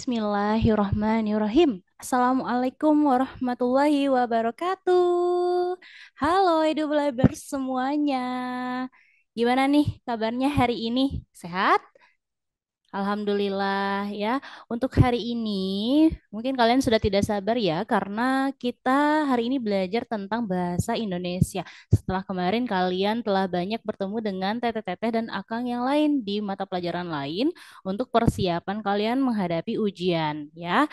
Bismillahirrahmanirrahim. Assalamualaikum warahmatullahi wabarakatuh. Halo Edubelibers semuanya. Gimana nih kabarnya hari ini? Sehat? Alhamdulillah ya. Untuk hari ini mungkin kalian sudah tidak sabar ya karena kita hari ini belajar tentang bahasa Indonesia. Setelah kemarin kalian telah banyak bertemu dengan teteh-teteh dan akang yang lain di mata pelajaran lain untuk persiapan kalian menghadapi ujian ya.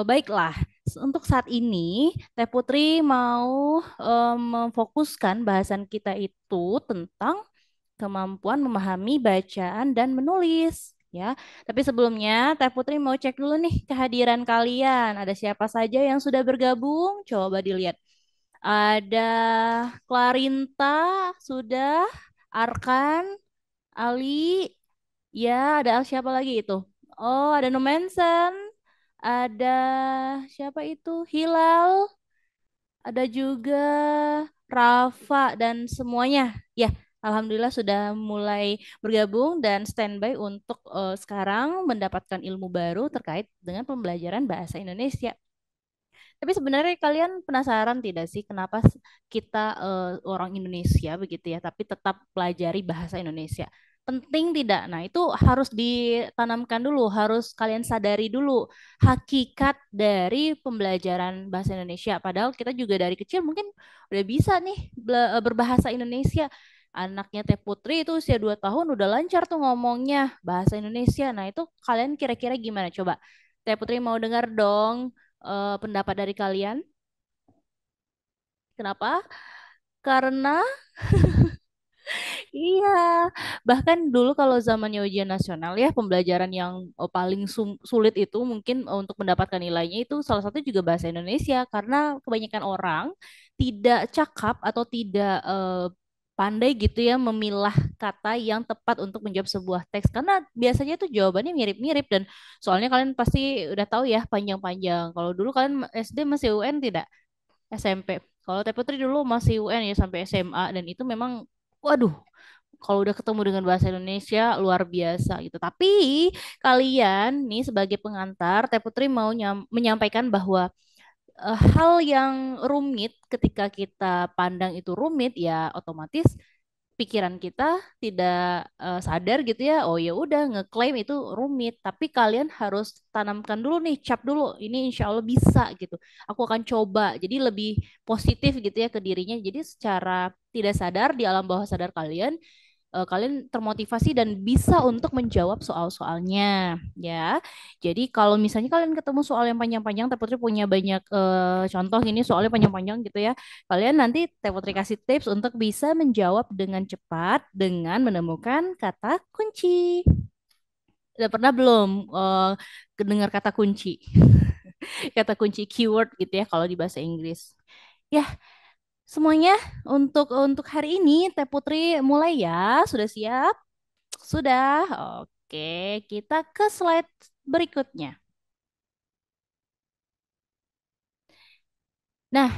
Baiklah, untuk saat ini Teh Putri mau memfokuskan bahasan kita itu tentang kemampuan memahami bacaan dan menulis ya. Tapi sebelumnya Teh Putri mau cek dulu nih kehadiran kalian. Ada siapa saja yang sudah bergabung? Coba dilihat. Ada Clarinta sudah, Arkan, Ali, ya ada siapa lagi itu? Oh, ada Numensen, ada siapa itu? Hilal, ada juga Rafa dan semuanya. Ya, Alhamdulillah sudah mulai bergabung dan standby untuk sekarang mendapatkan ilmu baru terkait dengan pembelajaran bahasa Indonesia. Tapi sebenarnya kalian penasaran tidak sih kenapa kita orang Indonesia begitu ya, tapi tetap pelajari bahasa Indonesia? Penting tidak? Nah, itu harus ditanamkan dulu, harus kalian sadari dulu hakikat dari pembelajaran bahasa Indonesia. Padahal kita juga dari kecil mungkin udah bisa nih berbahasa Indonesia. Anaknya Teh Putri itu usia 2 tahun udah lancar tuh ngomongnya bahasa Indonesia. Nah, itu kalian kira-kira gimana? Coba Teh Putri mau dengar dong pendapat dari kalian. Kenapa? Karena iya, bahkan dulu kalau zamannya ujian nasional ya pembelajaran yang paling sulit itu mungkin untuk mendapatkan nilainya itu salah satu juga bahasa Indonesia karena kebanyakan orang tidak cakap atau tidak pandai gitu ya memilah kata yang tepat untuk menjawab sebuah teks karena biasanya tuh jawabannya mirip-mirip dan soalnya kalian pasti udah tahu ya panjang-panjang. Kalau dulu kalian SD masih UN tidak? SMP. Kalau Teh Putri dulu masih UN ya sampai SMA dan itu memang waduh kalau udah ketemu dengan bahasa Indonesia luar biasa gitu. Tapi kalian nih sebagai pengantar Teh Putri mau menyampaikan bahwa hal yang rumit ketika kita pandang itu rumit ya otomatis pikiran kita tidak sadar gitu ya. Oh ya udah ngeklaim itu rumit, tapi kalian harus tanamkan dulu nih, cap dulu. Ini insya Allah bisa gitu. Aku akan coba. Jadi lebih positif gitu ya ke dirinya. Jadi secara tidak sadar di alam bawah sadar kalian kalian termotivasi dan bisa untuk menjawab soal-soalnya ya. Jadi kalau misalnya kalian ketemu soal yang panjang-panjang, Teh Putri punya banyak contoh ini soalnya panjang-panjang gitu ya. Kalian nanti Teh Putri kasih tips untuk bisa menjawab dengan cepat dengan menemukan kata kunci. Udah pernah belum dengar kata kunci? Kata kunci keyword gitu ya kalau di bahasa Inggris. Ya, semuanya untuk hari ini Teh Putri mulai ya. Sudah siap? Sudah. Oke, kita ke slide berikutnya. Nah,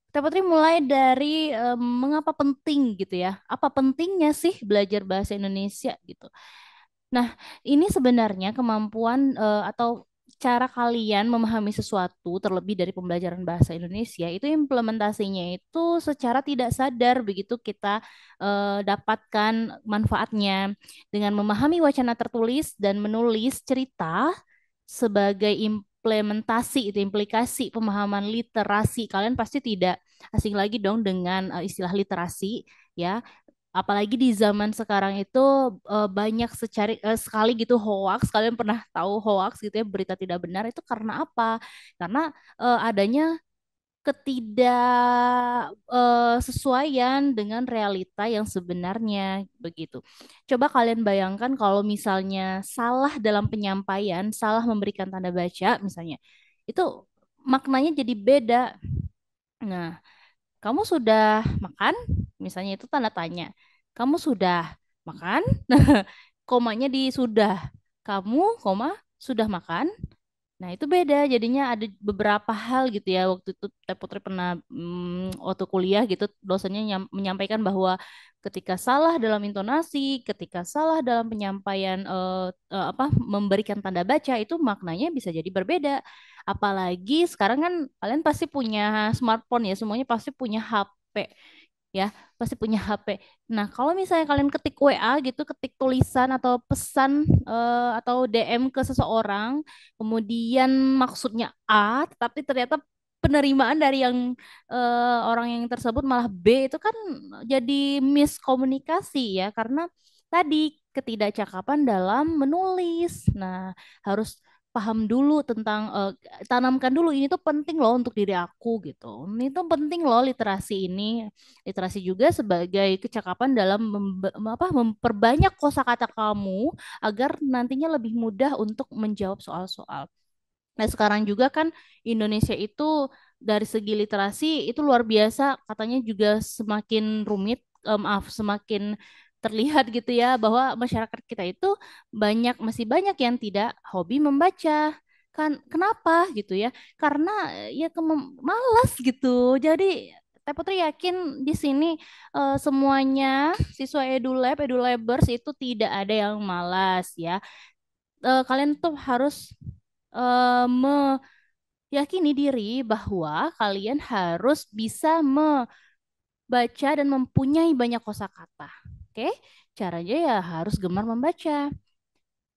Teh Putri mulai dari mengapa penting gitu ya. Apa pentingnya sih belajar bahasa Indonesia gitu. Nah, ini sebenarnya kemampuan atau cara kalian memahami sesuatu terlebih dari pembelajaran bahasa Indonesia itu implementasinya itu secara tidak sadar begitu kita dapatkan manfaatnya dengan memahami wacana tertulis dan menulis cerita sebagai implementasi itu implikasi pemahaman literasi kalian pasti tidak asing lagi dong dengan istilah literasi ya apalagi di zaman sekarang itu banyak sekali gitu hoax. Kalian pernah tahu hoax gitu ya berita tidak benar itu karena apa? Karena adanya ketidaksesuaian dengan realita yang sebenarnya begitu. Coba kalian bayangkan kalau misalnya salah dalam penyampaian, salah memberikan tanda baca misalnya, itu maknanya jadi beda. Nah, kamu sudah makan? Misalnya itu tanda tanya. Kamu sudah makan? Komanya di sudah. Kamu, koma, sudah makan? Nah, itu beda. Jadinya ada beberapa hal gitu ya. Waktu itu Teh Putri pernah waktu kuliah gitu, dosennya menyampaikan bahwa ketika salah dalam intonasi, ketika salah dalam penyampaian apa memberikan tanda baca itu maknanya bisa jadi berbeda. Apalagi sekarang kan kalian pasti punya smartphone ya, semuanya pasti punya HP ya, pasti punya HP. Nah, kalau misalnya kalian ketik WA gitu, ketik tulisan atau pesan atau DM ke seseorang, kemudian maksudnya A, tetapi ternyata penerimaan dari yang orang yang tersebut malah B, itu kan jadi miskomunikasi ya, karena tadi ketidakcakapan dalam menulis. Nah, harus paham dulu tentang tanamkan dulu ini tuh penting loh untuk diri aku gitu. Ini tuh penting loh literasi ini. Literasi juga sebagai kecakapan dalam memperbanyak kosakata kamu agar nantinya lebih mudah untuk menjawab soal-soal. Nah, sekarang juga kan Indonesia itu dari segi literasi itu luar biasa, katanya juga semakin rumit, maaf, semakin terlihat gitu ya bahwa masyarakat kita itu masih banyak yang tidak hobi membaca. Kan kenapa gitu ya? Karena ya malas gitu. Jadi Teh Putri yakin di sini semuanya siswa edulabers itu tidak ada yang malas ya. Kalian tuh harus meyakini diri bahwa kalian harus bisa membaca dan mempunyai banyak kosakata. Oke, caranya ya harus gemar membaca.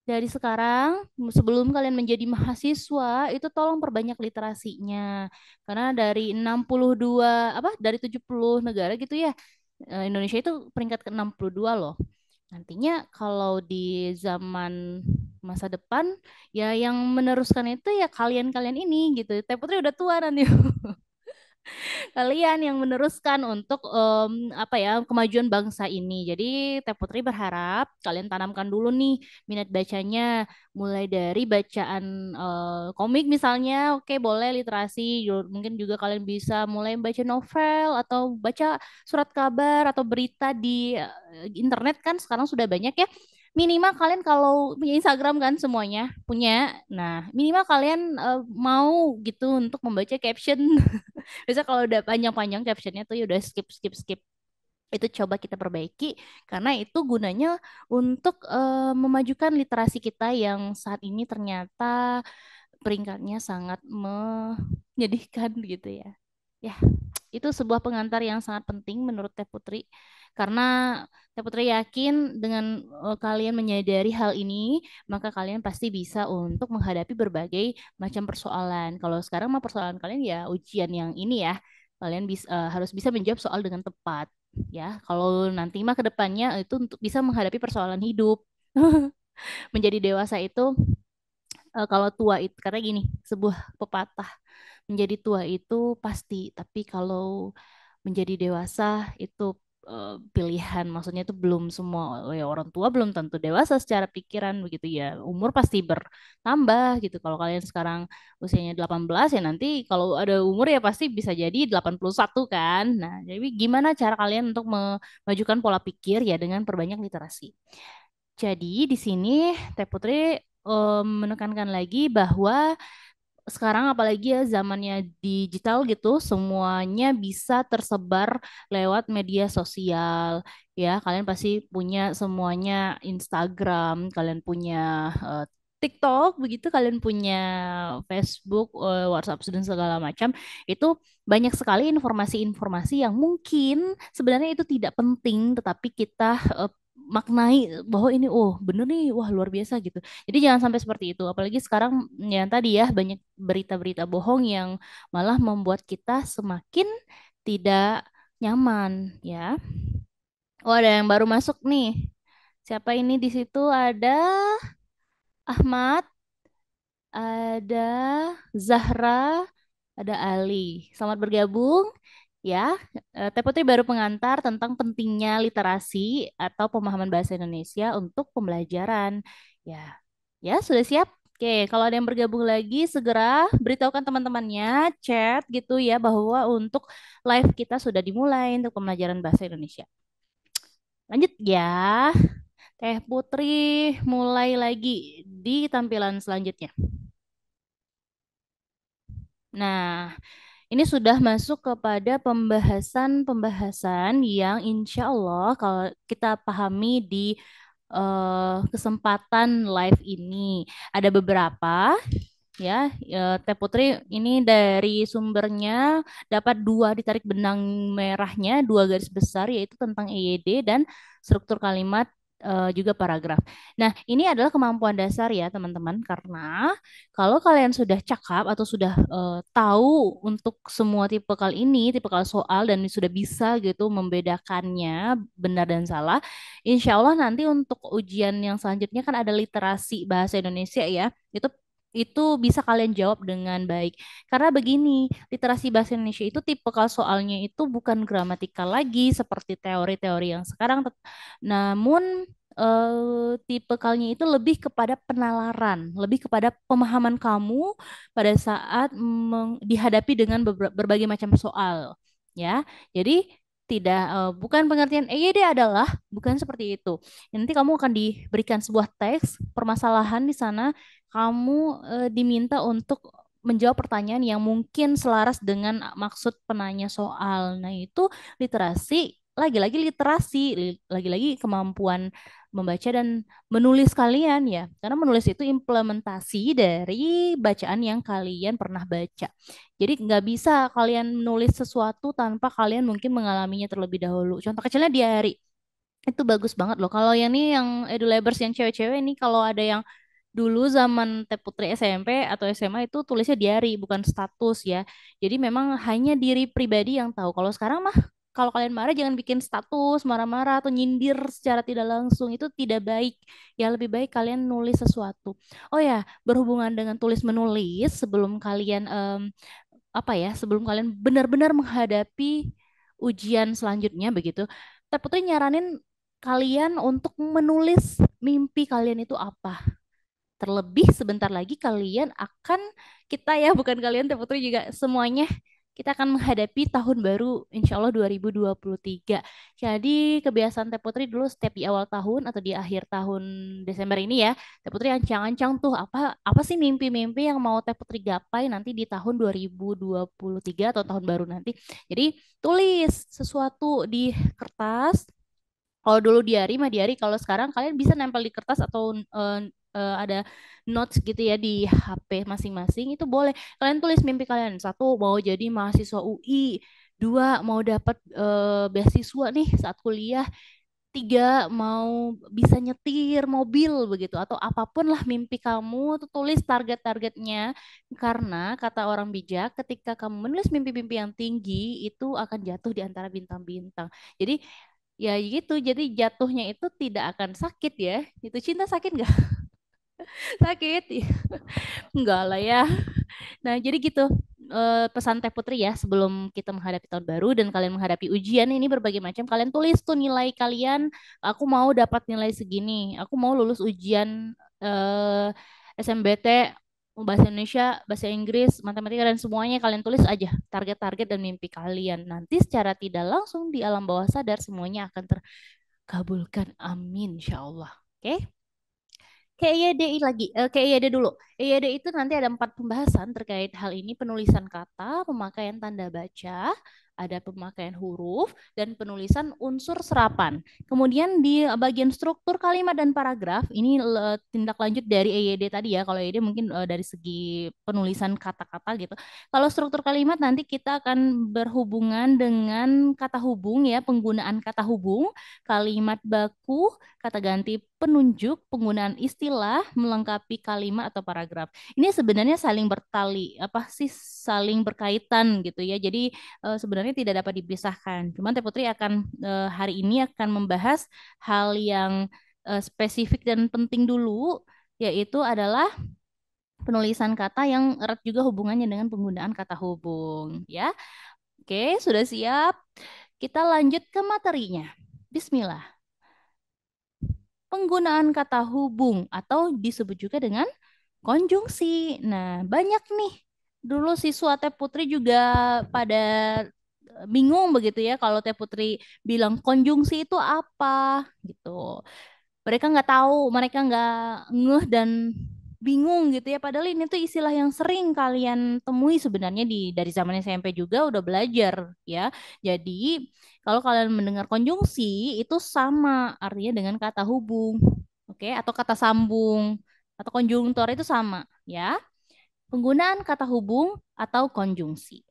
Dari sekarang, sebelum kalian menjadi mahasiswa, itu tolong perbanyak literasinya. Karena dari 62, dari 70 negara gitu ya, Indonesia itu peringkat ke-62 loh. Nantinya kalau di zaman masa depan, ya yang meneruskan itu ya kalian-kalian ini gitu. Teh Putri udah tua nanti. Kalian yang meneruskan untuk apa ya kemajuan bangsa ini. Jadi Teh Putri berharap kalian tanamkan dulu nih minat bacanya, mulai dari bacaan komik misalnya, oke boleh literasi, mungkin juga kalian bisa mulai baca novel atau baca surat kabar atau berita di internet kan sekarang sudah banyak ya. Minimal kalian kalau punya Instagram kan semuanya punya. Nah, minimal kalian mau gitu untuk membaca caption. Biasa kalau udah panjang-panjang captionnya tuh ya udah skip skip skip. Itu coba kita perbaiki karena itu gunanya untuk memajukan literasi kita yang saat ini ternyata peringkatnya sangat menyedihkan gitu ya. Ya, itu sebuah pengantar yang sangat penting menurut Teh Putri. Karena Teh Putri yakin dengan kalian menyadari hal ini, maka kalian pasti bisa untuk menghadapi berbagai macam persoalan. Kalau sekarang mah persoalan kalian ya ujian yang ini ya. Kalian harus bisa menjawab soal dengan tepat. Ya, kalau nanti mah ke depannya itu untuk bisa menghadapi persoalan hidup. Menjadi dewasa itu kalau tua itu karena gini, sebuah pepatah menjadi tua itu pasti, tapi kalau menjadi dewasa itu pilihan. Maksudnya itu belum semua ya, orang tua belum tentu dewasa secara pikiran begitu ya. Umur pasti bertambah gitu. Kalau kalian sekarang usianya 18 ya nanti kalau ada umur ya pasti bisa jadi 81 kan. Nah, jadi gimana cara kalian untuk memajukan pola pikir ya dengan perbanyak literasi. Jadi di sini Teh Putri menekankan lagi bahwa sekarang apalagi ya zamannya digital gitu, semuanya bisa tersebar lewat media sosial. Ya, kalian pasti punya semuanya Instagram, kalian punya eh, TikTok, begitu kalian punya Facebook, WhatsApp dan segala macam. Itu banyak sekali informasi-informasi yang mungkin sebenarnya itu tidak penting, tetapi kita maknai bahwa ini oh bener nih wah luar biasa gitu. Jadi jangan sampai seperti itu. Apalagi sekarang yang tadi ya banyak berita-berita bohong yang malah membuat kita semakin tidak nyaman ya. Oh ada yang baru masuk nih. Siapa ini di situ ada Ahmad, ada Zahra, ada Ali. Selamat bergabung ya. Teh Putri baru pengantar tentang pentingnya literasi atau pemahaman bahasa Indonesia untuk pembelajaran. Ya, ya sudah siap. Oke, kalau ada yang bergabung lagi, segera beritahukan teman-temannya, chat gitu ya, bahwa untuk live kita sudah dimulai untuk pembelajaran bahasa Indonesia. Lanjut ya, Teh Putri mulai lagi di tampilan selanjutnya. Nah, ini sudah masuk kepada pembahasan-pembahasan yang insya Allah kalau kita pahami di kesempatan live ini. Ada beberapa ya, Teh Putri ini dari sumbernya dapat dua ditarik benang merahnya, dua garis besar yaitu tentang EYD dan struktur kalimat juga paragraf. Nah, ini adalah kemampuan dasar ya teman-teman karena kalau kalian sudah cakap atau sudah tahu untuk semua tipikal ini, tipikal soal dan sudah bisa gitu membedakannya benar dan salah, insya Allah nanti untuk ujian yang selanjutnya kan ada literasi bahasa Indonesia ya. Itu bisa kalian jawab dengan baik. Karena begini, literasi bahasa Indonesia itu tipikal soalnya itu bukan gramatikal lagi seperti teori-teori yang sekarang, namun tipikalnya itu lebih kepada penalaran, lebih kepada pemahaman kamu pada saat dihadapi dengan berbagai macam soal, ya. Jadi tidak bukan pengertian EYD adalah bukan seperti itu. Nanti kamu akan diberikan sebuah teks permasalahan di sana kamu diminta untuk menjawab pertanyaan yang mungkin selaras dengan maksud penanya soal. Nah, itu literasi, lagi-lagi literasi, lagi-lagi kemampuan membaca dan menulis kalian ya. Karena menulis itu implementasi dari bacaan yang kalian pernah baca. Jadi nggak bisa kalian menulis sesuatu tanpa kalian mungkin mengalaminya terlebih dahulu. Contoh kecilnya diary. Itu bagus banget loh. Kalau yang ini yang edulabers yang cewek-cewek ini kalau ada yang dulu zaman Teh Putri SMP atau SMA itu tulisnya diary bukan status ya. Jadi memang hanya diri pribadi yang tahu. Kalau sekarang mah kalau kalian marah jangan bikin status marah-marah atau nyindir secara tidak langsung itu tidak baik. Ya lebih baik kalian nulis sesuatu. Oh ya, berhubungan dengan tulis menulis sebelum kalian apa ya, sebelum kalian benar-benar menghadapi ujian selanjutnya begitu. Teh Putri nyaranin kalian untuk menulis mimpi kalian itu apa. Terlebih sebentar lagi kalian akan, kita ya bukan kalian Teh Putri juga semuanya, kita akan menghadapi tahun baru insya Allah 2023. Jadi kebiasaan Teh Putri dulu setiap di awal tahun atau di akhir tahun Desember ini ya, Teh Putri ancang-ancang tuh apa apa sih mimpi-mimpi yang mau Teh Putri gapai nanti di tahun 2023 atau tahun baru nanti. Jadi tulis sesuatu di kertas. Kalau dulu diary mah diary, kalau sekarang kalian bisa nempel di kertas atau ada notes gitu ya di HP masing-masing itu boleh. Kalian tulis mimpi kalian. Satu mau jadi mahasiswa UI, dua mau dapat beasiswa nih saat kuliah, tiga mau bisa nyetir mobil begitu atau apapun lah mimpi kamu tuh tulis target-targetnya karena kata orang bijak ketika kamu menulis mimpi-mimpi yang tinggi itu akan jatuh di antara bintang-bintang. Jadi ya gitu, jadi jatuhnya itu tidak akan sakit ya. Itu cinta sakit nggak? Sakit. Enggak lah ya. Nah, jadi gitu pesan Teh Putri ya sebelum kita menghadapi tahun baru dan kalian menghadapi ujian ini berbagai macam, kalian tulis tuh nilai kalian. Aku mau dapat nilai segini. Aku mau lulus ujian SMBT, bahasa Indonesia, bahasa Inggris, matematika dan semuanya kalian tulis aja target-target dan mimpi kalian. Nanti secara tidak langsung di alam bawah sadar semuanya akan terkabulkan. Amin, insya Allah. Oke? Kayak EYDI lagi, kayak EYD dulu. EYD itu nanti ada 4 pembahasan terkait hal ini, penulisan kata, pemakaian tanda baca, ada pemakaian huruf, dan penulisan unsur serapan. Kemudian di bagian struktur kalimat dan paragraf, ini tindak lanjut dari EYD tadi ya, kalau EYD mungkin dari segi penulisan kata-kata gitu. Kalau struktur kalimat nanti kita akan berhubungan dengan kata hubung ya, penggunaan kata hubung, kalimat baku, kata ganti penunjuk, penggunaan istilah melengkapi kalimat atau paragraf. Ini sebenarnya saling bertali, apa sih saling berkaitan gitu ya. Jadi sebenarnya tidak dapat dipisahkan. Cuman Teh Putri akan hari ini akan membahas hal yang spesifik dan penting dulu, yaitu adalah penulisan kata yang erat juga hubungannya dengan penggunaan kata hubung ya. Oke, sudah siap? Kita lanjut ke materinya. Bismillah. Penggunaan kata hubung atau disebut juga dengan konjungsi. Nah, banyak nih. Dulu siswa Teh Putri juga pada bingung begitu ya kalau Teh Putri bilang konjungsi itu apa gitu. Mereka nggak tahu, mereka nggak ngeh dan bingung gitu ya. Padahal ini tuh istilah yang sering kalian temui sebenarnya dari zaman SMP juga udah belajar ya. Jadi kalau kalian mendengar konjungsi itu sama artinya dengan kata hubung, oke, atau kata sambung atau konjungtor itu sama ya. Penggunaan kata hubung atau konjungsi.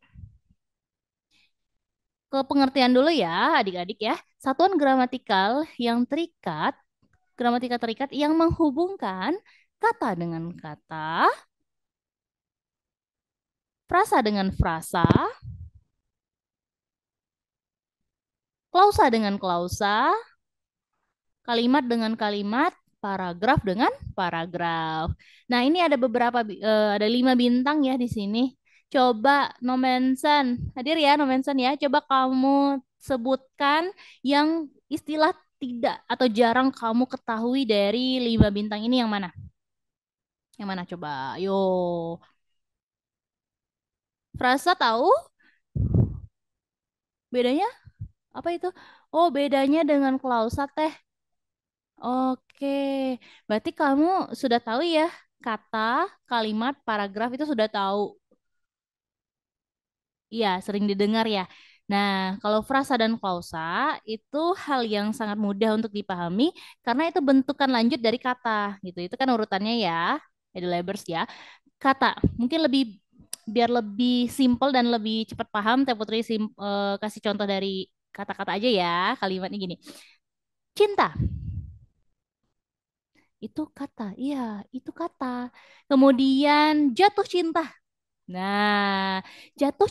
Ke pengertian dulu ya, adik-adik ya. Satuan gramatikal yang terikat, gramatika terikat yang menghubungkan kata dengan kata, frasa dengan frasa, klausa dengan klausa, kalimat dengan kalimat, paragraf dengan paragraf. Nah, ini ada ada 5 bintang ya di sini. Coba Nomensen, hadir ya Nomensen ya. Coba kamu sebutkan yang istilah tidak atau jarang kamu ketahui dari 5 bintang ini yang mana? Yang mana coba? Yo, frasa tahu bedanya apa itu? Oh, bedanya dengan klausa teh. Oke, berarti kamu sudah tahu ya kata, kalimat, paragraf itu sudah tahu. Iya, sering didengar ya. Nah, kalau frasa dan klausa itu hal yang sangat mudah untuk dipahami karena itu bentukan lanjut dari kata gitu. Itu kan urutannya ya, labels ya. Kata, mungkin biar lebih simple dan lebih cepat paham, Teh Putri kasih contoh dari kata-kata aja ya. Kalimatnya gini. Cinta, itu kata. Iya, itu kata. Kemudian jatuh cinta. Nah, jatuh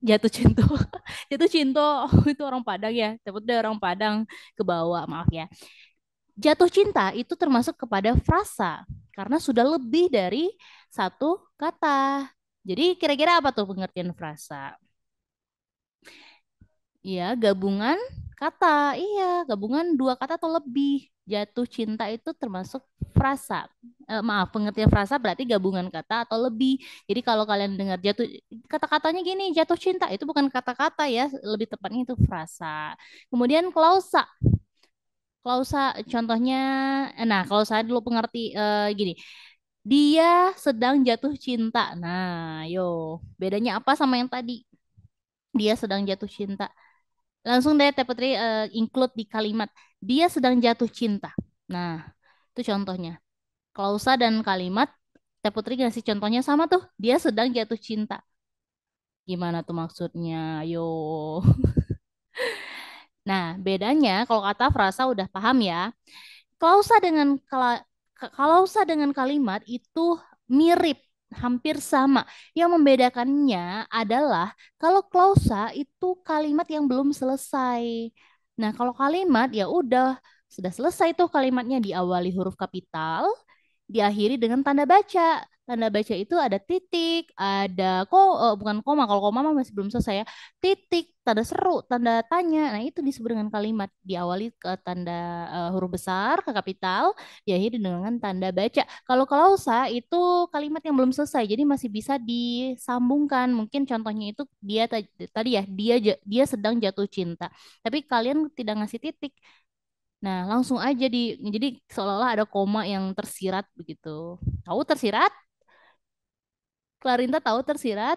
jatuh cinta. Jatuh cinta itu orang Padang ya. Sebutnya orang Padang ke bawah, maaf ya. Jatuh cinta itu termasuk kepada frasa karena sudah lebih dari satu kata. Jadi kira-kira apa tuh pengertian frasa? Iya, gabungan kata. Iya, gabungan 2 kata atau lebih. Jatuh cinta itu termasuk frasa. Maaf, pengertian frasa berarti gabungan kata atau lebih. Jadi kalau kalian dengar jatuh, kata-katanya gini, jatuh cinta itu bukan kata-kata ya, lebih tepatnya itu frasa. Kemudian klausa. Klausa contohnya, nah kalau saya dulu pengerti gini, dia sedang jatuh cinta. Nah, yo, bedanya apa sama yang tadi? Dia sedang jatuh cinta. Langsung deh Teh Putri include di kalimat dia sedang jatuh cinta. Nah, itu contohnya. Klausa dan kalimat Teh Putri ngasih contohnya sama tuh. Dia sedang jatuh cinta. Gimana tuh maksudnya? Yo. Nah, bedanya kalau kata frasa udah paham ya. Klausa dengan klausa dengan kalimat itu mirip, hampir sama. Yang membedakannya adalah kalau klausa itu kalimat yang belum selesai. Nah, kalau kalimat ya udah sudah selesai tuh kalimatnya diawali huruf kapital, diakhiri dengan tanda baca. Tanda baca itu ada titik, ada bukan koma, kalau koma mah masih belum selesai ya. Titik, tanda seru, tanda tanya. Nah, itu disebut dengan kalimat. Diawali ke tanda huruf besar, ke kapital, diakhiri dengan tanda baca. Kalau klausa itu kalimat yang belum selesai, jadi masih bisa disambungkan. Mungkin contohnya itu dia tadi ya, dia sedang jatuh cinta. Tapi kalian tidak ngasih titik. Nah, langsung aja jadi seolah-olah ada koma yang tersirat begitu. Tahu tersirat? Clarinta tahu tersirat?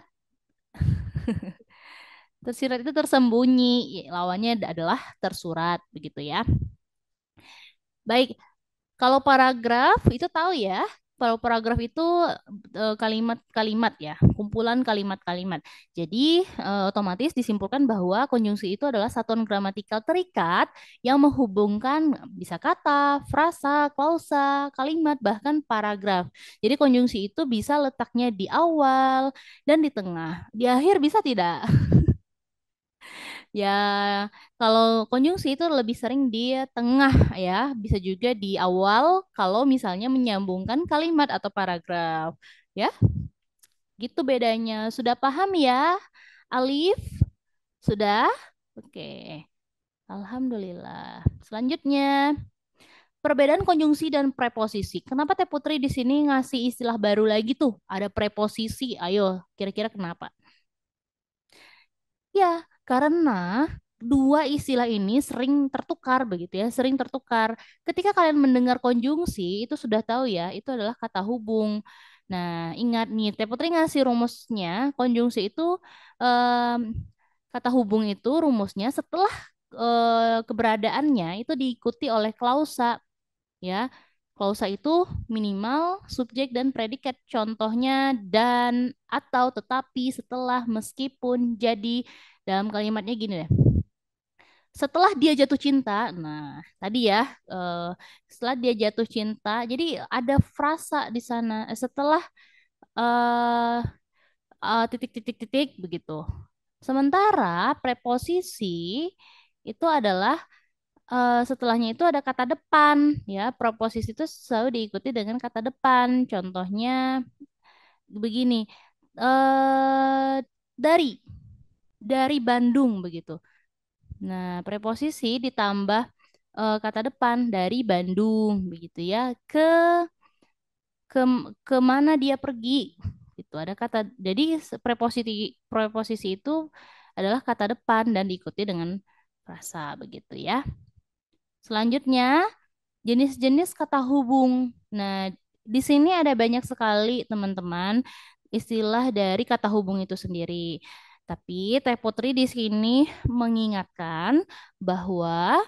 Tersirat itu tersembunyi, lawannya adalah tersurat begitu ya. Baik, kalau paragraf itu tahu ya. Kalau paragraf itu kalimat-kalimat ya, kumpulan kalimat-kalimat. Jadi otomatis disimpulkan bahwa konjungsi itu adalah satuan gramatikal terikat yang menghubungkan bisa kata, frasa, klausa, kalimat, bahkan paragraf. Jadi konjungsi itu bisa letaknya di awal dan di tengah. Di akhir bisa tidak? Ya, kalau konjungsi itu lebih sering di tengah ya, bisa juga di awal kalau misalnya menyambungkan kalimat atau paragraf. Ya, gitu bedanya. Sudah paham ya, Alif? Sudah? Oke. Alhamdulillah. Selanjutnya, perbedaan konjungsi dan preposisi. Kenapa Teh Putri di sini ngasih istilah baru lagi tuh? Ada preposisi. Ayo, kira-kira kenapa? Ya, karena dua istilah ini sering tertukar begitu ya, sering tertukar. Ketika kalian mendengar konjungsi, itu sudah tahu ya, itu adalah kata hubung. Nah, ingat nih, Teh Putri ngasih rumusnya, konjungsi itu em, kata hubung itu rumusnya setelah keberadaannya itu diikuti oleh klausa ya. Klausa itu minimal subjek dan predikat. Contohnya dan, atau, tetapi, setelah, meskipun, jadi. Dalam kalimatnya gini deh. Setelah dia jatuh cinta, nah tadi ya, eh, setelah dia jatuh cinta, jadi ada frasa di sana. Setelah eh titik titik titik begitu. Sementara preposisi itu adalah setelahnya itu ada kata depan ya. Preposisi itu selalu diikuti dengan kata depan. Contohnya begini. eh dari dari Bandung begitu. Nah, preposisi ditambah kata depan dari Bandung begitu ya. Ke ke mana dia pergi. Itu ada kata, jadi preposisi itu adalah kata depan dan diikuti dengan frasa begitu ya. Selanjutnya, jenis-jenis kata hubung. Nah, di sini ada banyak sekali teman-teman istilah dari kata hubung itu sendiri. Tapi Teh Putri di sini mengingatkan bahwa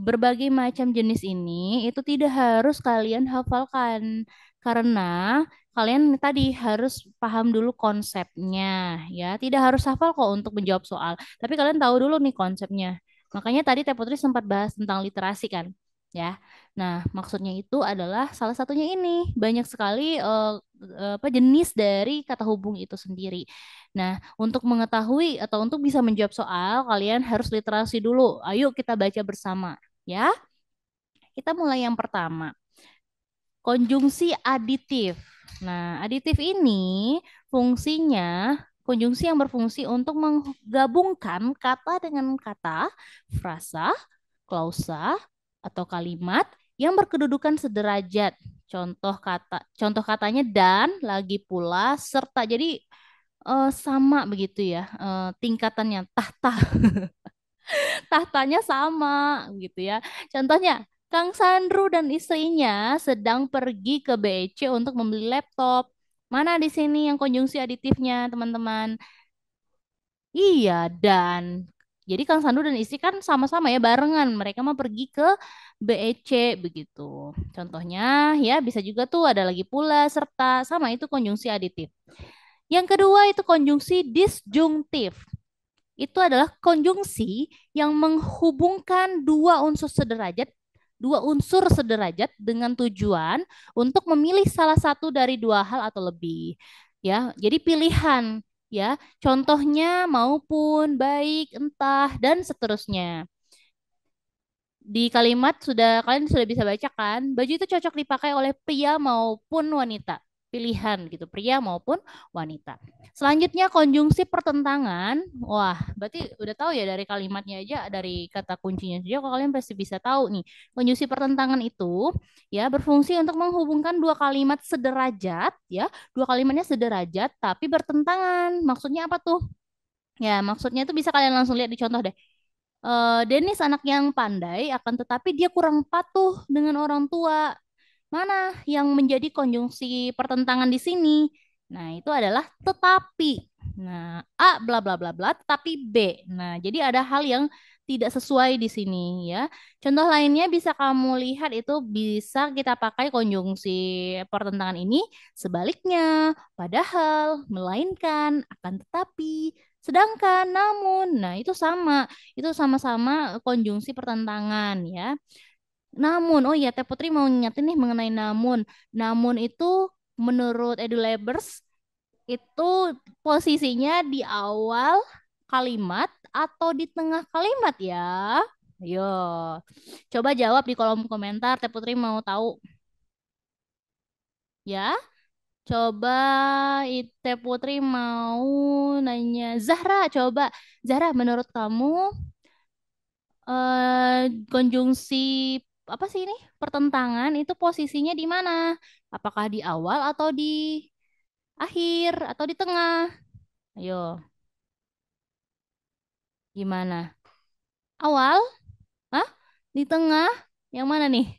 berbagai macam jenis ini itu tidak harus kalian hafalkan karena kalian tadi harus paham dulu konsepnya ya. Tidak harus hafal kok untuk menjawab soal, tapi kalian tahu dulu nih konsepnya. Makanya tadi Teh Putri sempat bahas tentang literasi kan ya. Nah, maksudnya itu adalah salah satunya ini banyak sekali apa jenis dari kata hubung itu sendiri. Nah, untuk mengetahui atau untuk bisa menjawab soal, kalian harus literasi dulu. Ayo kita baca bersama, ya. Kita mulai yang pertama, konjungsi aditif. Nah, aditif ini fungsinya konjungsi yang berfungsi untuk menggabungkan kata dengan kata, frasa, klausa, atau kalimat yang berkedudukan sederajat. Contoh katanya dan, lagi pula, serta. Jadi sama begitu ya, tingkatannya tahta tahtanya sama gitu ya. Contohnya, Kang Sandro dan istrinya sedang pergi ke BEC untuk membeli laptop. Mana di sini yang konjungsi aditifnya, teman-teman? Iya, dan jadi Kang Sandro dan istri kan sama-sama ya barengan. Mereka mau pergi ke BEC begitu. Contohnya ya bisa juga tuh ada lagi pula serta sama itu konjungsi aditif. Yang kedua itu konjungsi disjungtif. Itu adalah konjungsi yang menghubungkan dua unsur sederajat dengan tujuan untuk memilih salah satu dari dua hal atau lebih. Ya, jadi pilihan ya. Contohnya maupun, baik, entah dan seterusnya. Di kalimat sudah kalian sudah bisa baca kan, baju itu cocok dipakai oleh pria maupun wanita. Pilihan gitu, pria maupun wanita. Selanjutnya konjungsi pertentangan. Wah, berarti udah tahu ya dari kalimatnya aja, dari kata kuncinya saja kok kalian pasti bisa tahu nih. Konjungsi pertentangan itu ya berfungsi untuk menghubungkan dua kalimat sederajat ya, dua kalimatnya sederajat tapi bertentangan. Maksudnya apa tuh? Ya, maksudnya itu bisa kalian langsung lihat di contoh deh. Dennis anak yang pandai, akan tetapi dia kurang patuh dengan orang tua. Mana yang menjadi konjungsi pertentangan di sini? Nah, itu adalah tetapi. Nah, A bla bla bla bla, tetapi B. Nah, jadi ada hal yang tidak sesuai di sini ya. Contoh lainnya bisa kamu lihat itu bisa kita pakai konjungsi pertentangan ini sebaliknya, padahal, melainkan, akan tetapi, sedangkan, namun. Nah, itu sama-sama konjungsi pertentangan ya. Namun, oh iya Teh Putri mau ngingetin nih mengenai namun. Namun itu menurut EduLabers itu posisinya di awal kalimat atau di tengah kalimat ya. Ayo, coba jawab di kolom komentar. Teh Putri mau tahu ya. Coba Teh Putri mau nanya Zahra, coba Zahra menurut kamu konjungsi apa sih ini? Pertentangan itu posisinya di mana? Apakah di awal atau di akhir atau di tengah? Ayo, gimana? Awal? Hah? Di tengah? Yang mana nih?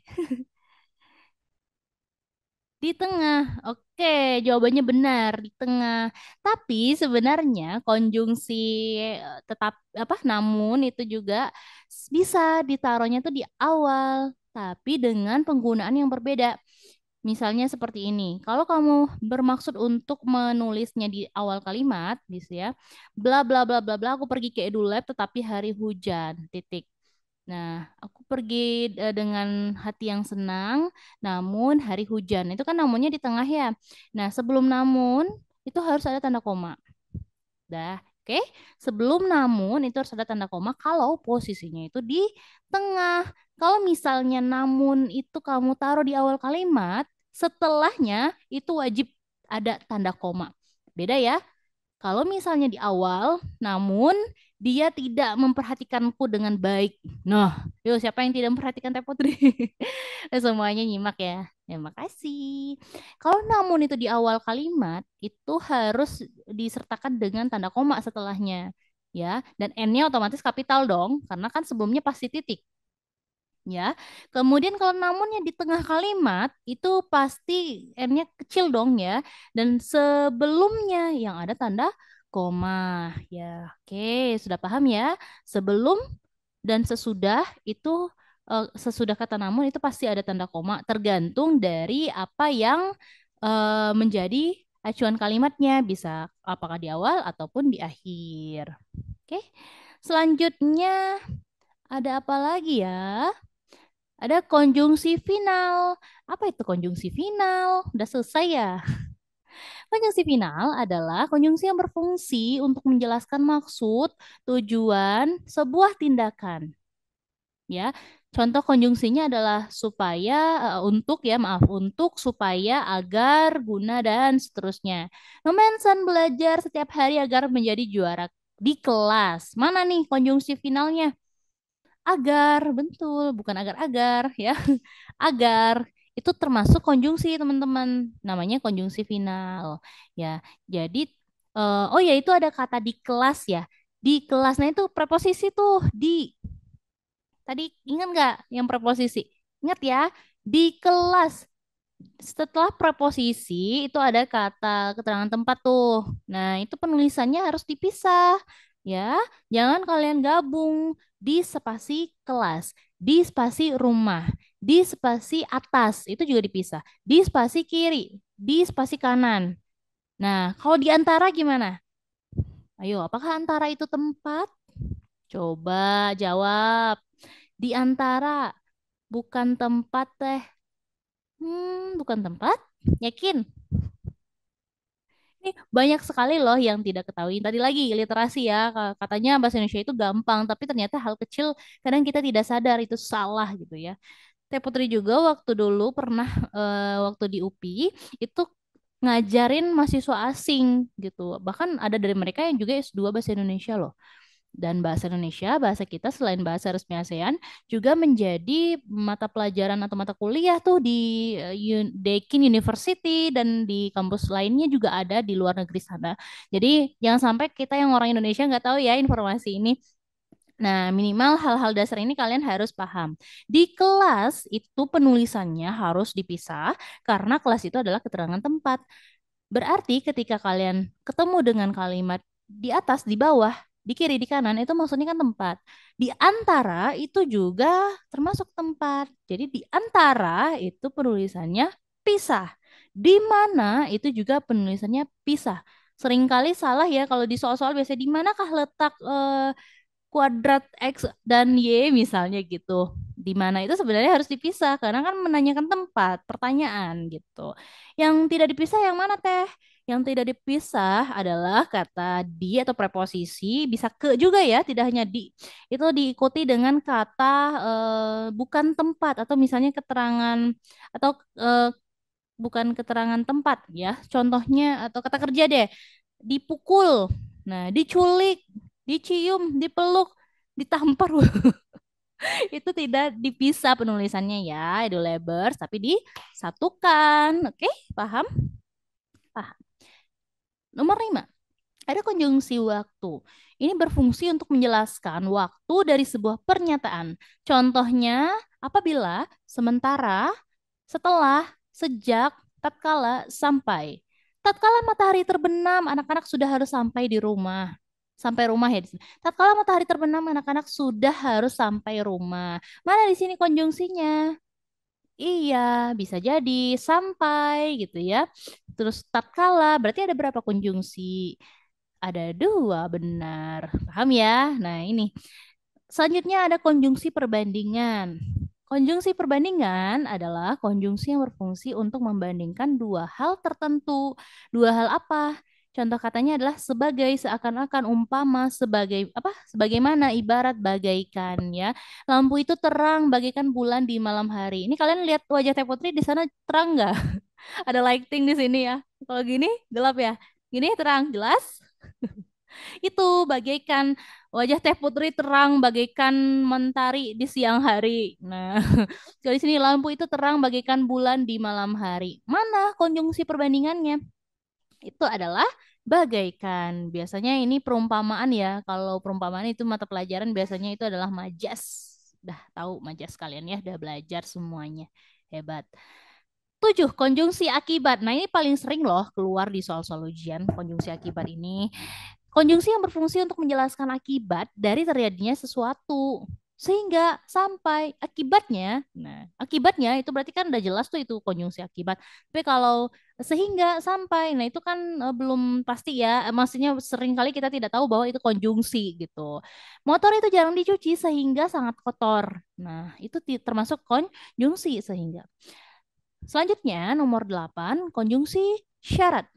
Di tengah. Oke, jawabannya benar, di tengah. Tapi sebenarnya konjungsi tetap apa namun itu juga bisa ditaruhnya tuh di awal, tapi dengan penggunaan yang berbeda. Misalnya seperti ini. Kalau kamu bermaksud untuk menulisnya di awal kalimat, gitu ya. Bla bla bla bla bla, aku pergi ke EduLab tetapi hari hujan. Titik. Nah, aku pergi dengan hati yang senang, namun hari hujan. Itu kan namunnya di tengah ya. Nah, sebelum namun itu harus ada tanda koma. Dah, oke. Sebelum namun itu harus ada tanda koma kalau posisinya itu di tengah. Kalau misalnya namun itu kamu taruh di awal kalimat, setelahnya itu wajib ada tanda koma. Beda ya. Kalau misalnya di awal, namun dia tidak memperhatikanku dengan baik. Nah, yuk siapa yang tidak memperhatikan Teh Putri? Semuanya nyimak ya. Terima kasih. Kalau namun itu di awal kalimat, itu harus disertakan dengan tanda koma setelahnya. Ya, dan N-nya otomatis kapital dong, karena kan sebelumnya pasti titik. Ya, kemudian kalau namunnya di tengah kalimat itu pasti n-nya kecil dong ya, dan sebelumnya yang ada tanda koma. Ya, oke, sudah paham ya. Sebelum dan sesudah itu sesudah kata namun itu pasti ada tanda koma, tergantung dari apa yang menjadi acuan kalimatnya, bisa apakah di awal ataupun di akhir. Oke, selanjutnya ada apa lagi ya? Ada konjungsi final. Apa itu konjungsi final? Udah selesai ya? Konjungsi final adalah konjungsi yang berfungsi untuk menjelaskan maksud, tujuan, sebuah tindakan. Ya, contoh konjungsinya adalah supaya, untuk ya, maaf, untuk, supaya, agar, guna, dan seterusnya. Memensan belajar setiap hari agar menjadi juara di kelas. Mana nih konjungsi finalnya? Agar, betul, bukan agar-agar ya. Agar itu termasuk konjungsi, teman-teman. Namanya konjungsi final. Ya, jadi oh ya itu ada kata di kelas ya. Di kelasnya itu preposisi tuh di. Tadi ingat nggak yang preposisi? Ingat ya, di kelas. Setelah preposisi itu ada kata keterangan tempat tuh. Nah, itu penulisannya harus dipisah ya. Jangan kalian gabung di spasi kelas, di spasi rumah, di spasi atas itu juga dipisah. Di spasi kiri, di spasi kanan. Nah, kalau di antara gimana? Ayo, apakah antara itu tempat? Coba jawab. Di antara bukan tempat teh. Bukan tempat? Yakin? Ini banyak sekali loh yang tidak ketahui. Tadi lagi literasi ya, katanya bahasa Indonesia itu gampang, tapi ternyata hal kecil kadang kita tidak sadar itu salah gitu ya. Teh Putri juga waktu dulu pernah waktu di UPI itu ngajarin mahasiswa asing gitu. Bahkan ada dari mereka yang juga S2 bahasa Indonesia loh. Dan bahasa Indonesia, bahasa kita selain bahasa resmi ASEAN, juga menjadi mata pelajaran atau mata kuliah tuh di Deakin University dan di kampus lainnya juga ada di luar negeri sana. Jadi jangan sampai kita yang orang Indonesia nggak tahu ya informasi ini. Nah, minimal hal-hal dasar ini kalian harus paham. Di kelas itu penulisannya harus dipisah karena kelas itu adalah keterangan tempat. Berarti ketika kalian ketemu dengan kalimat di atas, di bawah, di kiri, di kanan, itu maksudnya kan tempat. Di antara itu juga termasuk tempat. Jadi di antara itu penulisannya pisah. Di mana itu juga penulisannya pisah. Seringkali salah ya kalau di soal-soal biasanya di manakah letak kuadrat X dan Y misalnya gitu. Di mana itu sebenarnya harus dipisah karena kan menanyakan tempat, pertanyaan gitu. Yang tidak dipisah yang mana teh? Yang tidak dipisah adalah kata di atau preposisi, bisa ke juga ya, tidak hanya di. Itu diikuti dengan kata bukan tempat atau misalnya keterangan atau eh, bukan keterangan tempat ya. Contohnya atau kata kerja deh. Dipukul. Nah, diculik, dicium, dipeluk, ditampar. Itu tidak dipisah penulisannya ya, edulebers, tapi disatukan. Oke, paham? Paham. Nomor 5. Ada konjungsi waktu. Ini berfungsi untuk menjelaskan waktu dari sebuah pernyataan. Contohnya, apabila, sementara, setelah, sejak, tatkala, sampai. Tatkala matahari terbenam, anak-anak sudah harus sampai di rumah. Sampai rumah ya di sini. Tatkala matahari terbenam, anak-anak sudah harus sampai rumah. Mana di sini konjungsinya? Iya, bisa jadi sampai gitu ya. Terus tatkala berarti ada berapa konjungsi? Ada dua, benar. Paham ya? Nah, ini. Selanjutnya ada konjungsi perbandingan. Konjungsi perbandingan adalah konjungsi yang berfungsi untuk membandingkan dua hal tertentu. Dua hal apa? Contoh katanya adalah sebagai, seakan-akan, umpama, sebagai apa? Sebagaimana, ibarat, bagaikan ya. Lampu itu terang bagaikan bulan di malam hari. Ini kalian lihat wajah Teh Putri di sana terang nggak? Ada lighting di sini ya. Kalau gini gelap ya. Gini terang, jelas? Itu bagaikan wajah Teh Putri terang bagaikan mentari di siang hari. Nah, kalau di sini lampu itu terang bagaikan bulan di malam hari. Mana konjungsi perbandingannya? Itu adalah bagaikan. Biasanya ini perumpamaan ya. Kalau perumpamaan itu mata pelajaran biasanya itu adalah majas. Dah tahu majas kalian ya, udah belajar semuanya. Hebat. Tujuh, konjungsi akibat. Nah, ini paling sering loh keluar di soal-soal ujian, konjungsi akibat ini. Konjungsi yang berfungsi untuk menjelaskan akibat dari terjadinya sesuatu. Sehingga sampai akibatnya, nah akibatnya itu berarti kan udah jelas tuh itu konjungsi akibat. Tapi kalau sehingga sampai, nah itu kan belum pasti ya. Maksudnya sering kali kita tidak tahu bahwa itu konjungsi gitu. Motor itu jarang dicuci sehingga sangat kotor. Nah itu termasuk konjungsi sehingga. Selanjutnya nomor 8 konjungsi syarat.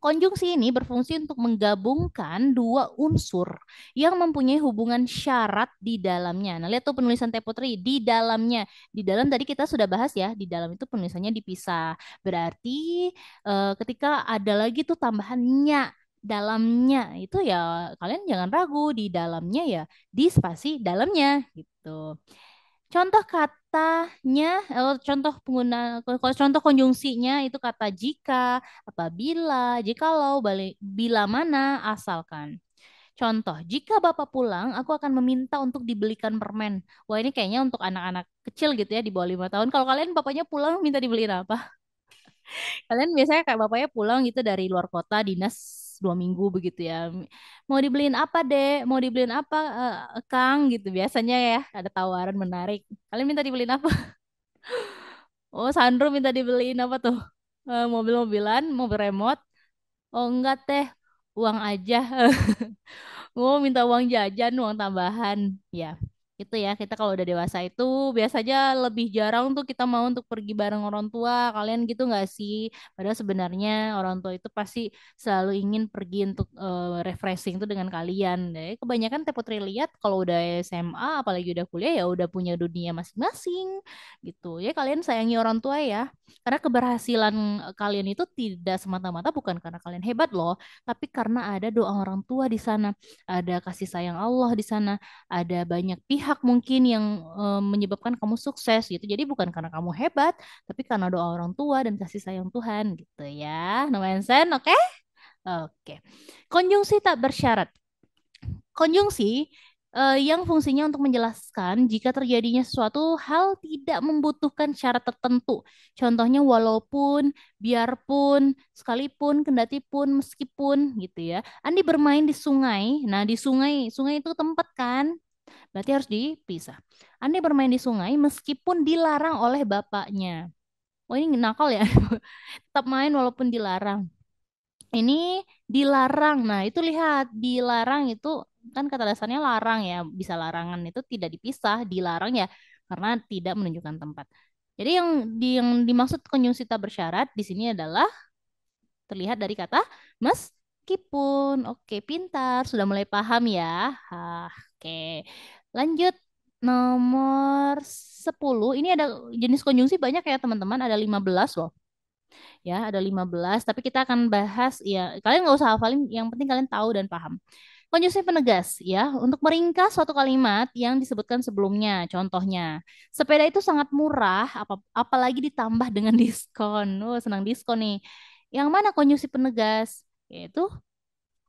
Konjungsi ini berfungsi untuk menggabungkan dua unsur yang mempunyai hubungan syarat di dalamnya. Nah, lihat tuh penulisan Teh Putri di dalamnya. Di dalam tadi kita sudah bahas ya, di dalam itu penulisannya dipisah. Berarti ketika ada lagi tuh tambahannya dalamnya itu ya kalian jangan ragu di dalamnya ya di spasi dalamnya gitu. Contoh katanya, contoh pengguna, kalau contoh konjungsinya itu kata jika, apabila, jikalau, bila mana, asalkan. Contoh, jika Bapak pulang, aku akan meminta untuk dibelikan permen. Wah, ini kayaknya untuk anak-anak kecil gitu ya, di bawah 5 tahun. Kalau kalian bapaknya pulang, minta dibeliin apa? Kalian biasanya kayak bapaknya pulang gitu dari luar kota, dinas 2 minggu begitu ya. Mau dibeliin apa, Dek? Mau dibeliin apa, Kang? Gitu biasanya ya, ada tawaran menarik. Kalian minta dibeliin apa? Oh, Sandro minta dibeliin apa tuh? Mobil-mobilan, mobil remote. Oh, enggak teh, uang aja. Oh, minta uang jajan, uang tambahan. Ya, itu ya. Kita kalau udah dewasa itu biasanya lebih jarang tuh kita mau untuk pergi bareng orang tua. Kalian gitu nggak sih? Padahal sebenarnya orang tua itu pasti selalu ingin pergi untuk refreshing tuh dengan kalian. Kebanyakan Teh Putri lihat kalau udah SMA, apalagi udah kuliah ya udah punya dunia masing-masing gitu. Ya kalian sayangi orang tua ya. Karena keberhasilan kalian itu tidak semata-mata bukan karena kalian hebat loh, tapi karena ada doa orang tua di sana, ada kasih sayang Allah di sana, ada banyak pihak mungkin yang menyebabkan kamu sukses gitu. Jadi bukan karena kamu hebat, tapi karena doa orang tua dan kasih sayang Tuhan gitu ya. Namanya Sen, oke? Oke. Konjungsi tak bersyarat. Konjungsi yang fungsinya untuk menjelaskan jika terjadinya suatu hal tidak membutuhkan syarat tertentu. Contohnya walaupun, biarpun, sekalipun, kendatipun, meskipun gitu ya. Andi bermain di sungai. Nah, di sungai, sungai itu tempat kan? Berarti harus dipisah. Andi bermain di sungai meskipun dilarang oleh bapaknya. Oh, ini nakal ya. Tetap main walaupun dilarang. Ini dilarang. Nah, itu lihat, dilarang itu kan kata dasarnya larang ya, bisa larangan itu tidak dipisah, dilarang ya karena tidak menunjukkan tempat. Jadi yang dimaksud konjungsi tak bersyarat di sini adalah terlihat dari kata meskipun. Oke, pintar, sudah mulai paham ya. Oke. Lanjut nomor 10. Ini ada jenis konjungsi banyak ya, teman-teman, ada 15 loh ya, ada 15. Tapi kita akan bahas ya, kalian nggak usah hafalin, yang penting kalian tahu dan paham. Konjungsi penegas ya, untuk meringkas suatu kalimat yang disebutkan sebelumnya. Contohnya, sepeda itu sangat murah, apalagi ditambah dengan diskon. Oh, senang diskon nih. Yang mana konjungsi penegas? Yaitu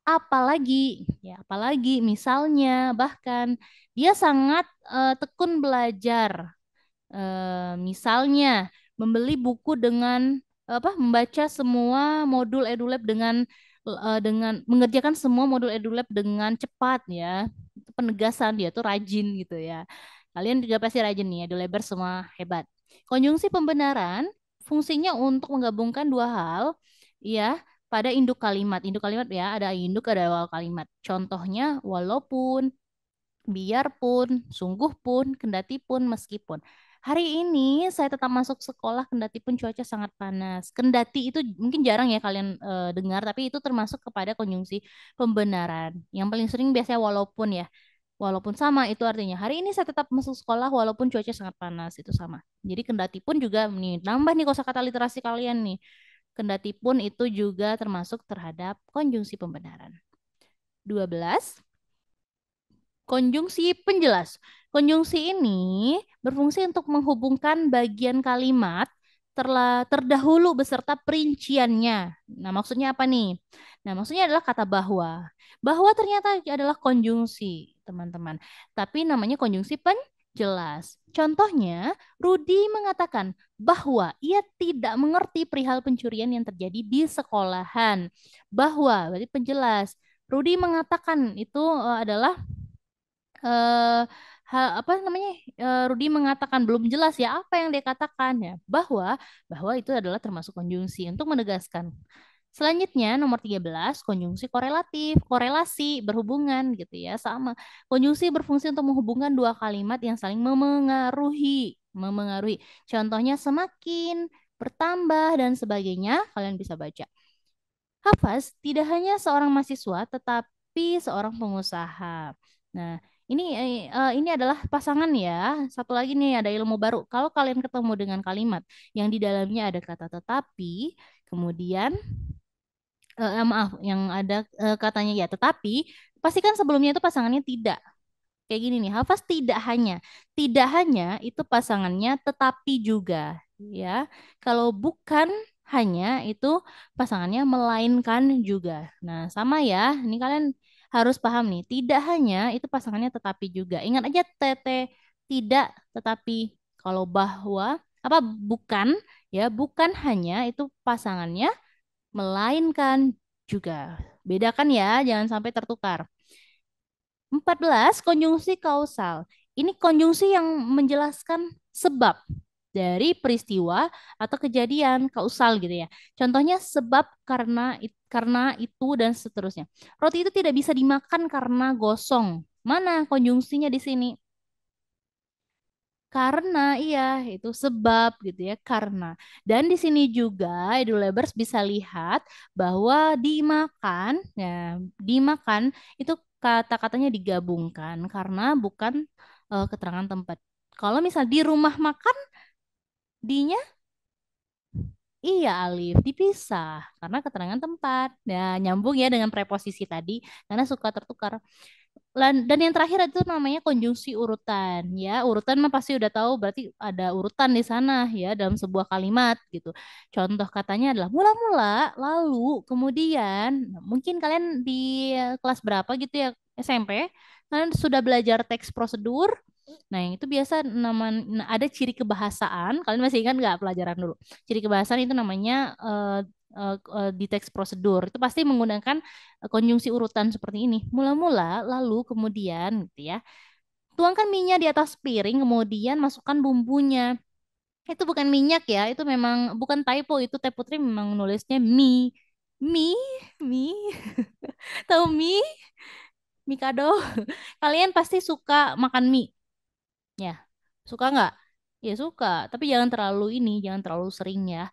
Apalagi misalnya bahkan dia sangat tekun belajar. Misalnya membeli buku dengan membaca semua modul EduLab dengan mengerjakan semua modul EduLab dengan cepat ya. Itu penegasan dia tuh rajin gitu ya. Kalian juga pasti rajin nih, EduLabers semua hebat. Konjungsi pembenaran fungsinya untuk menggabungkan dua hal ya pada induk kalimat. Induk kalimat ya, ada induk ada awal kalimat. Contohnya walaupun, biarpun, sungguh pun, kendati pun, meskipun. Hari ini saya tetap masuk sekolah kendati pun cuaca sangat panas. Kendati itu mungkin jarang ya kalian dengar, tapi itu termasuk kepada konjungsi pembenaran. Yang paling sering biasanya walaupun ya. Walaupun sama itu artinya hari ini saya tetap masuk sekolah walaupun cuaca sangat panas itu sama. Jadi kendati pun juga nih nambah nih kosakata literasi kalian nih. Kendati pun itu juga termasuk terhadap konjungsi pembenaran. 12. Konjungsi penjelas. Konjungsi ini berfungsi untuk menghubungkan bagian kalimat terdahulu beserta perinciannya. Nah, maksudnya apa nih? Nah, maksudnya adalah kata bahwa. Bahwa ternyata adalah konjungsi, teman-teman. Tapi namanya konjungsi penjelas. Contohnya, Rudi mengatakan bahwa ia tidak mengerti perihal pencurian yang terjadi di sekolahan. Bahwa, berarti penjelas. Rudi mengatakan itu adalah eh apa namanya Rudi mengatakan belum jelas ya apa yang dia katakan ya bahwa itu adalah termasuk konjungsi untuk menegaskan. Selanjutnya nomor 13 konjungsi korelatif, korelasi, berhubungan gitu ya sama. Konjungsi berfungsi untuk menghubungkan dua kalimat yang saling memengaruhi. Contohnya semakin, bertambah dan sebagainya, kalian bisa baca. Hafaz tidak hanya seorang mahasiswa, tetapi seorang pengusaha. Nah, ini adalah pasangan ya. Satu lagi nih ada ilmu baru. Kalau kalian ketemu dengan kalimat yang di dalamnya ada kata tetapi, kemudian maaf, yang ada katanya ya tetapi, pastikan sebelumnya itu pasangannya tidak. Kayak gini nih, hafaz tidak hanya. Tidak hanya itu pasangannya tetapi juga, ya. Kalau bukan hanya itu pasangannya melainkan juga. Nah, sama ya. Ini kalian harus paham nih, tidak hanya itu pasangannya tetapi juga. Ingat aja TT tidak tetapi. Kalau bahwa apa bukan ya, bukan hanya itu pasangannya melainkan juga. Bedakan ya, jangan sampai tertukar. 14 konjungsi kausal. Ini konjungsi yang menjelaskan sebab dari peristiwa atau kejadian kausal gitu ya. Contohnya sebab karena itu dan seterusnya. Roti itu tidak bisa dimakan karena gosong. Mana konjungsinya di sini? Karena iya itu sebab gitu ya karena dan di sini juga Edulebers bisa lihat bahwa dimakan ya dimakan itu kata-katanya digabungkan karena bukan keterangan tempat. Kalau misal di rumah makan dinya iya alif dipisah karena keterangan tempat. Nah, nyambung ya dengan preposisi tadi karena suka tertukar. Dan yang terakhir itu namanya konjungsi urutan ya. Urutan mah pasti udah tahu berarti ada urutan di sana ya dalam sebuah kalimat gitu. Contoh katanya adalah mula-mula, lalu, kemudian. Nah, mungkin kalian di kelas berapa gitu ya SMP, kalian sudah belajar teks prosedur. Nah, yang itu biasa ada ciri kebahasaan. Kalian masih ingat nggak pelajaran dulu? Ciri kebahasaan itu namanya di teks prosedur. Itu pasti menggunakan konjungsi urutan seperti ini. Mula-mula, lalu, kemudian gitu ya. Tuangkan minyak di atas piring, kemudian masukkan bumbunya. Itu bukan minyak ya, itu memang bukan typo, itu Teh Putri memang nulisnya mie. Mie, mie, tahu mie? Mikado. Kalian pasti suka makan mie, ya? Suka nggak? Ya suka, tapi jangan terlalu jangan terlalu sering ya.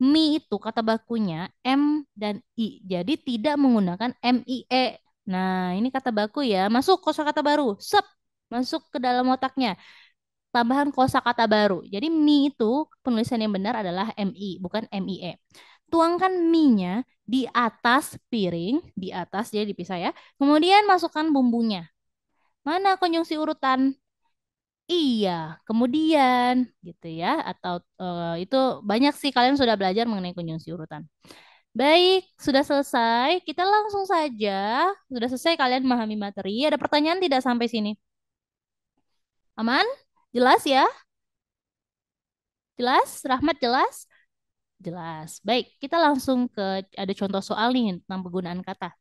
Mie itu kata bakunya M dan I, jadi tidak menggunakan MIE. Nah, ini kata baku ya, masuk kosakata baru, sep, masuk ke dalam otaknya. Tambahan kosakata baru. Jadi mie itu penulisan yang benar adalah MI, bukan MIE. Tuangkan mie-nya di atas piring, di atas jadi dipisah ya. Kemudian masukkan bumbunya. Mana konjungsi urutan? Iya, kemudian gitu ya. Atau itu banyak sih kalian sudah belajar mengenai konjungsi urutan. Baik, sudah selesai. Kita langsung saja. Sudah selesai kalian memahami materi. Ada pertanyaan tidak sampai sini? Aman? Jelas ya? Jelas? Rahmat jelas? Jelas. Baik, kita langsung ke ada contoh soal nih tentang penggunaan kata.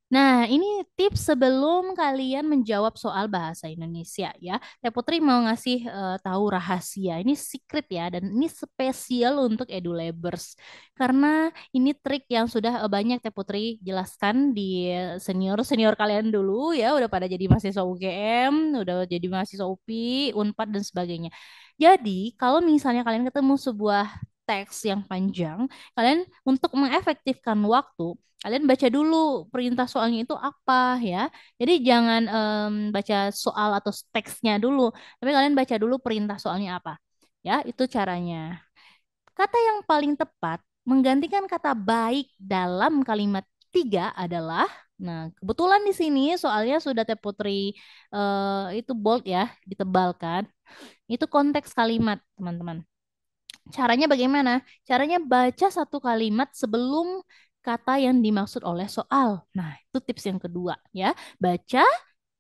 Nah, ini tips sebelum kalian menjawab soal bahasa Indonesia ya. Teh Putri mau ngasih tahu rahasia. Ini secret ya dan ini spesial untuk edulabers. Karena ini trik yang sudah banyak Teh Putri jelaskan di senior-senior kalian dulu ya, udah pada jadi mahasiswa UGM, udah jadi mahasiswa UPI, Unpad dan sebagainya. Jadi, kalau misalnya kalian ketemu sebuah teks yang panjang, kalian untuk mengefektifkan waktu kalian baca dulu perintah soalnya itu apa ya. Jadi jangan baca soal atau teksnya dulu, tapi kalian baca dulu perintah soalnya apa. Ya, itu caranya. Kata yang paling tepat menggantikan kata baik dalam kalimat tiga adalah, nah kebetulan di sini soalnya sudah Teh Putri itu bold ya, ditebalkan. Itu konteks kalimat, teman-teman. Caranya bagaimana? Caranya baca satu kalimat sebelum kata yang dimaksud oleh soal. Nah, itu tips yang kedua ya. Baca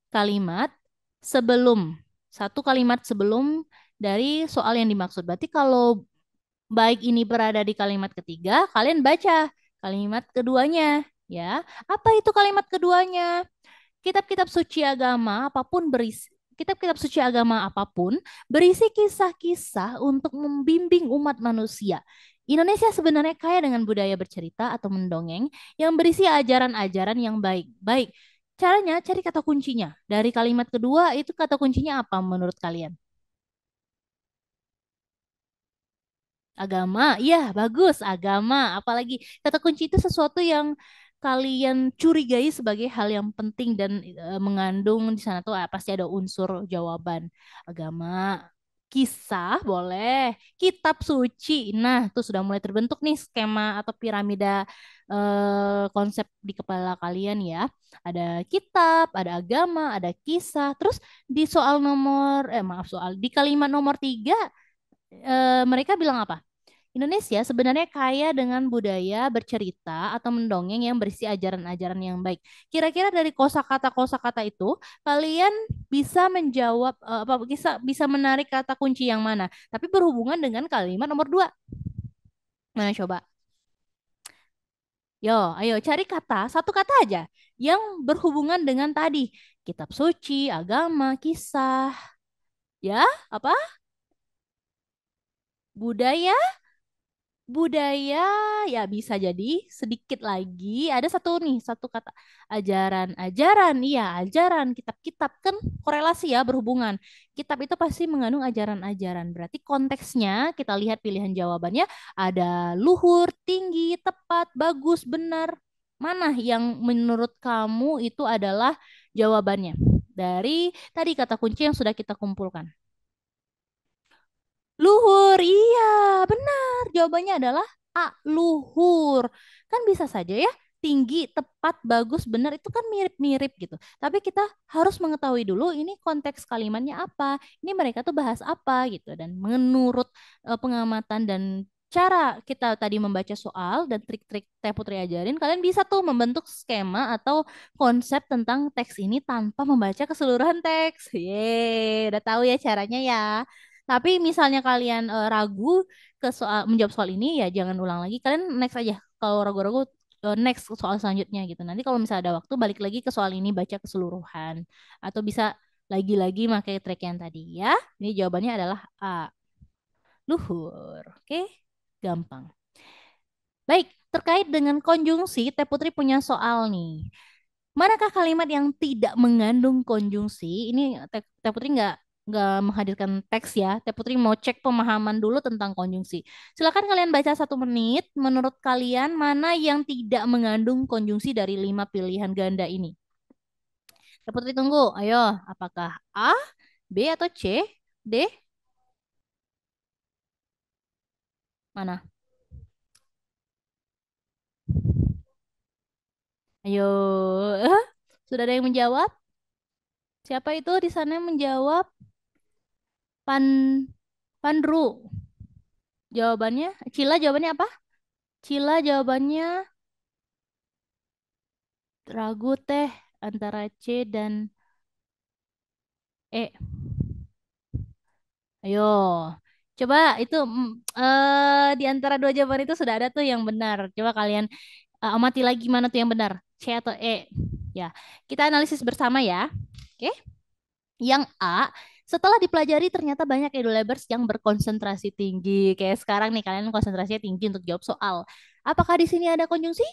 kalimat sebelum satu kalimat sebelum dari soal yang dimaksud. Berarti kalau baik ini berada di kalimat ketiga, kalian baca kalimat keduanya ya. Apa itu kalimat keduanya? Kitab-kitab suci agama apapun berisi Kitab-kitab suci agama apapun berisi kisah-kisah untuk membimbing umat manusia. Indonesia sebenarnya kaya dengan budaya bercerita atau mendongeng yang berisi ajaran-ajaran yang baik. Baik, caranya cari kata kuncinya. Dari kalimat kedua itu kata kuncinya apa menurut kalian? Agama, iya bagus, agama. Apalagi kata kunci itu sesuatu yang kalian curigai sebagai hal yang penting dan mengandung di sana tuh pasti ada unsur jawaban. Agama, kisah boleh, kitab suci. Nah, tuh sudah mulai terbentuk nih skema atau piramida konsep di kepala kalian ya. Ada kitab, ada agama, ada kisah. Terus di soal nomor, maaf soal di kalimat nomor tiga mereka bilang apa? Indonesia sebenarnya kaya dengan budaya bercerita atau mendongeng yang berisi ajaran-ajaran yang baik. Kira-kira dari kosakata itu, kalian bisa menjawab apa bisa menarik kata kunci yang mana? Tapi berhubungan dengan kalimat nomor dua. Mana coba? Yo, ayo cari kata, satu kata aja yang berhubungan dengan tadi. Kitab suci, agama, kisah, ya, apa? Budaya. Budaya ya bisa jadi sedikit lagi ada satu nih satu kata ajaran iya ajaran kitab-kitab kan korelasi ya berhubungan kitab itu pasti mengandung ajaran-ajaran berarti konteksnya kita lihat pilihan jawabannya ada luhur tinggi tepat bagus benar mana yang menurut kamu itu adalah jawabannya dari tadi kata kunci yang sudah kita kumpulkan. Luhur, iya, benar. Jawabannya adalah A, luhur. Kan bisa saja ya, tinggi, tepat, bagus, benar itu kan mirip-mirip gitu. Tapi kita harus mengetahui dulu ini konteks kalimatnya apa, ini mereka tuh bahas apa gitu. Dan menurut pengamatan dan cara kita tadi membaca soal dan trik-trik Teh Putri ajarin, kalian bisa tuh membentuk skema atau konsep tentang teks ini tanpa membaca keseluruhan teks. Yeay, udah tahu ya caranya ya. Tapi misalnya kalian ragu ke soal menjawab soal ini ya jangan ulang lagi. Kalian next aja. Kalau ragu-ragu next ke soal selanjutnya gitu. Nanti kalau misalnya ada waktu balik lagi ke soal ini baca keseluruhan atau bisa lagi-lagi pakai trik yang tadi ya. Ini jawabannya adalah A. Luhur. Oke, gampang. Baik, terkait dengan konjungsi, Teh Putri punya soal nih. Manakah kalimat yang tidak mengandung konjungsi? Ini Teh Putri nggak menghadirkan teks ya. Teh Putri mau cek pemahaman dulu tentang konjungsi. Silakan kalian baca 1 menit. Menurut kalian mana yang tidak mengandung konjungsi dari 5 pilihan ganda ini? Teh Putri tunggu. Ayo, apakah A, B atau C, D? Mana? Ayo, sudah ada yang menjawab? Siapa itu di sana yang menjawab? Pan Pandru. Jawabannya, Cila jawabannya apa? Cila jawabannya ragu teh antara C dan E. Ayo, coba itu di antara dua jawaban itu sudah ada tuh yang benar. Coba kalian amati lagi mana tuh yang benar, C atau E. Ya, kita analisis bersama ya. Oke, yang A, setelah dipelajari ternyata banyak edulabers yang berkonsentrasi tinggi. Kayak sekarang nih kalian konsentrasinya tinggi untuk jawab soal. Apakah di sini ada konjungsi?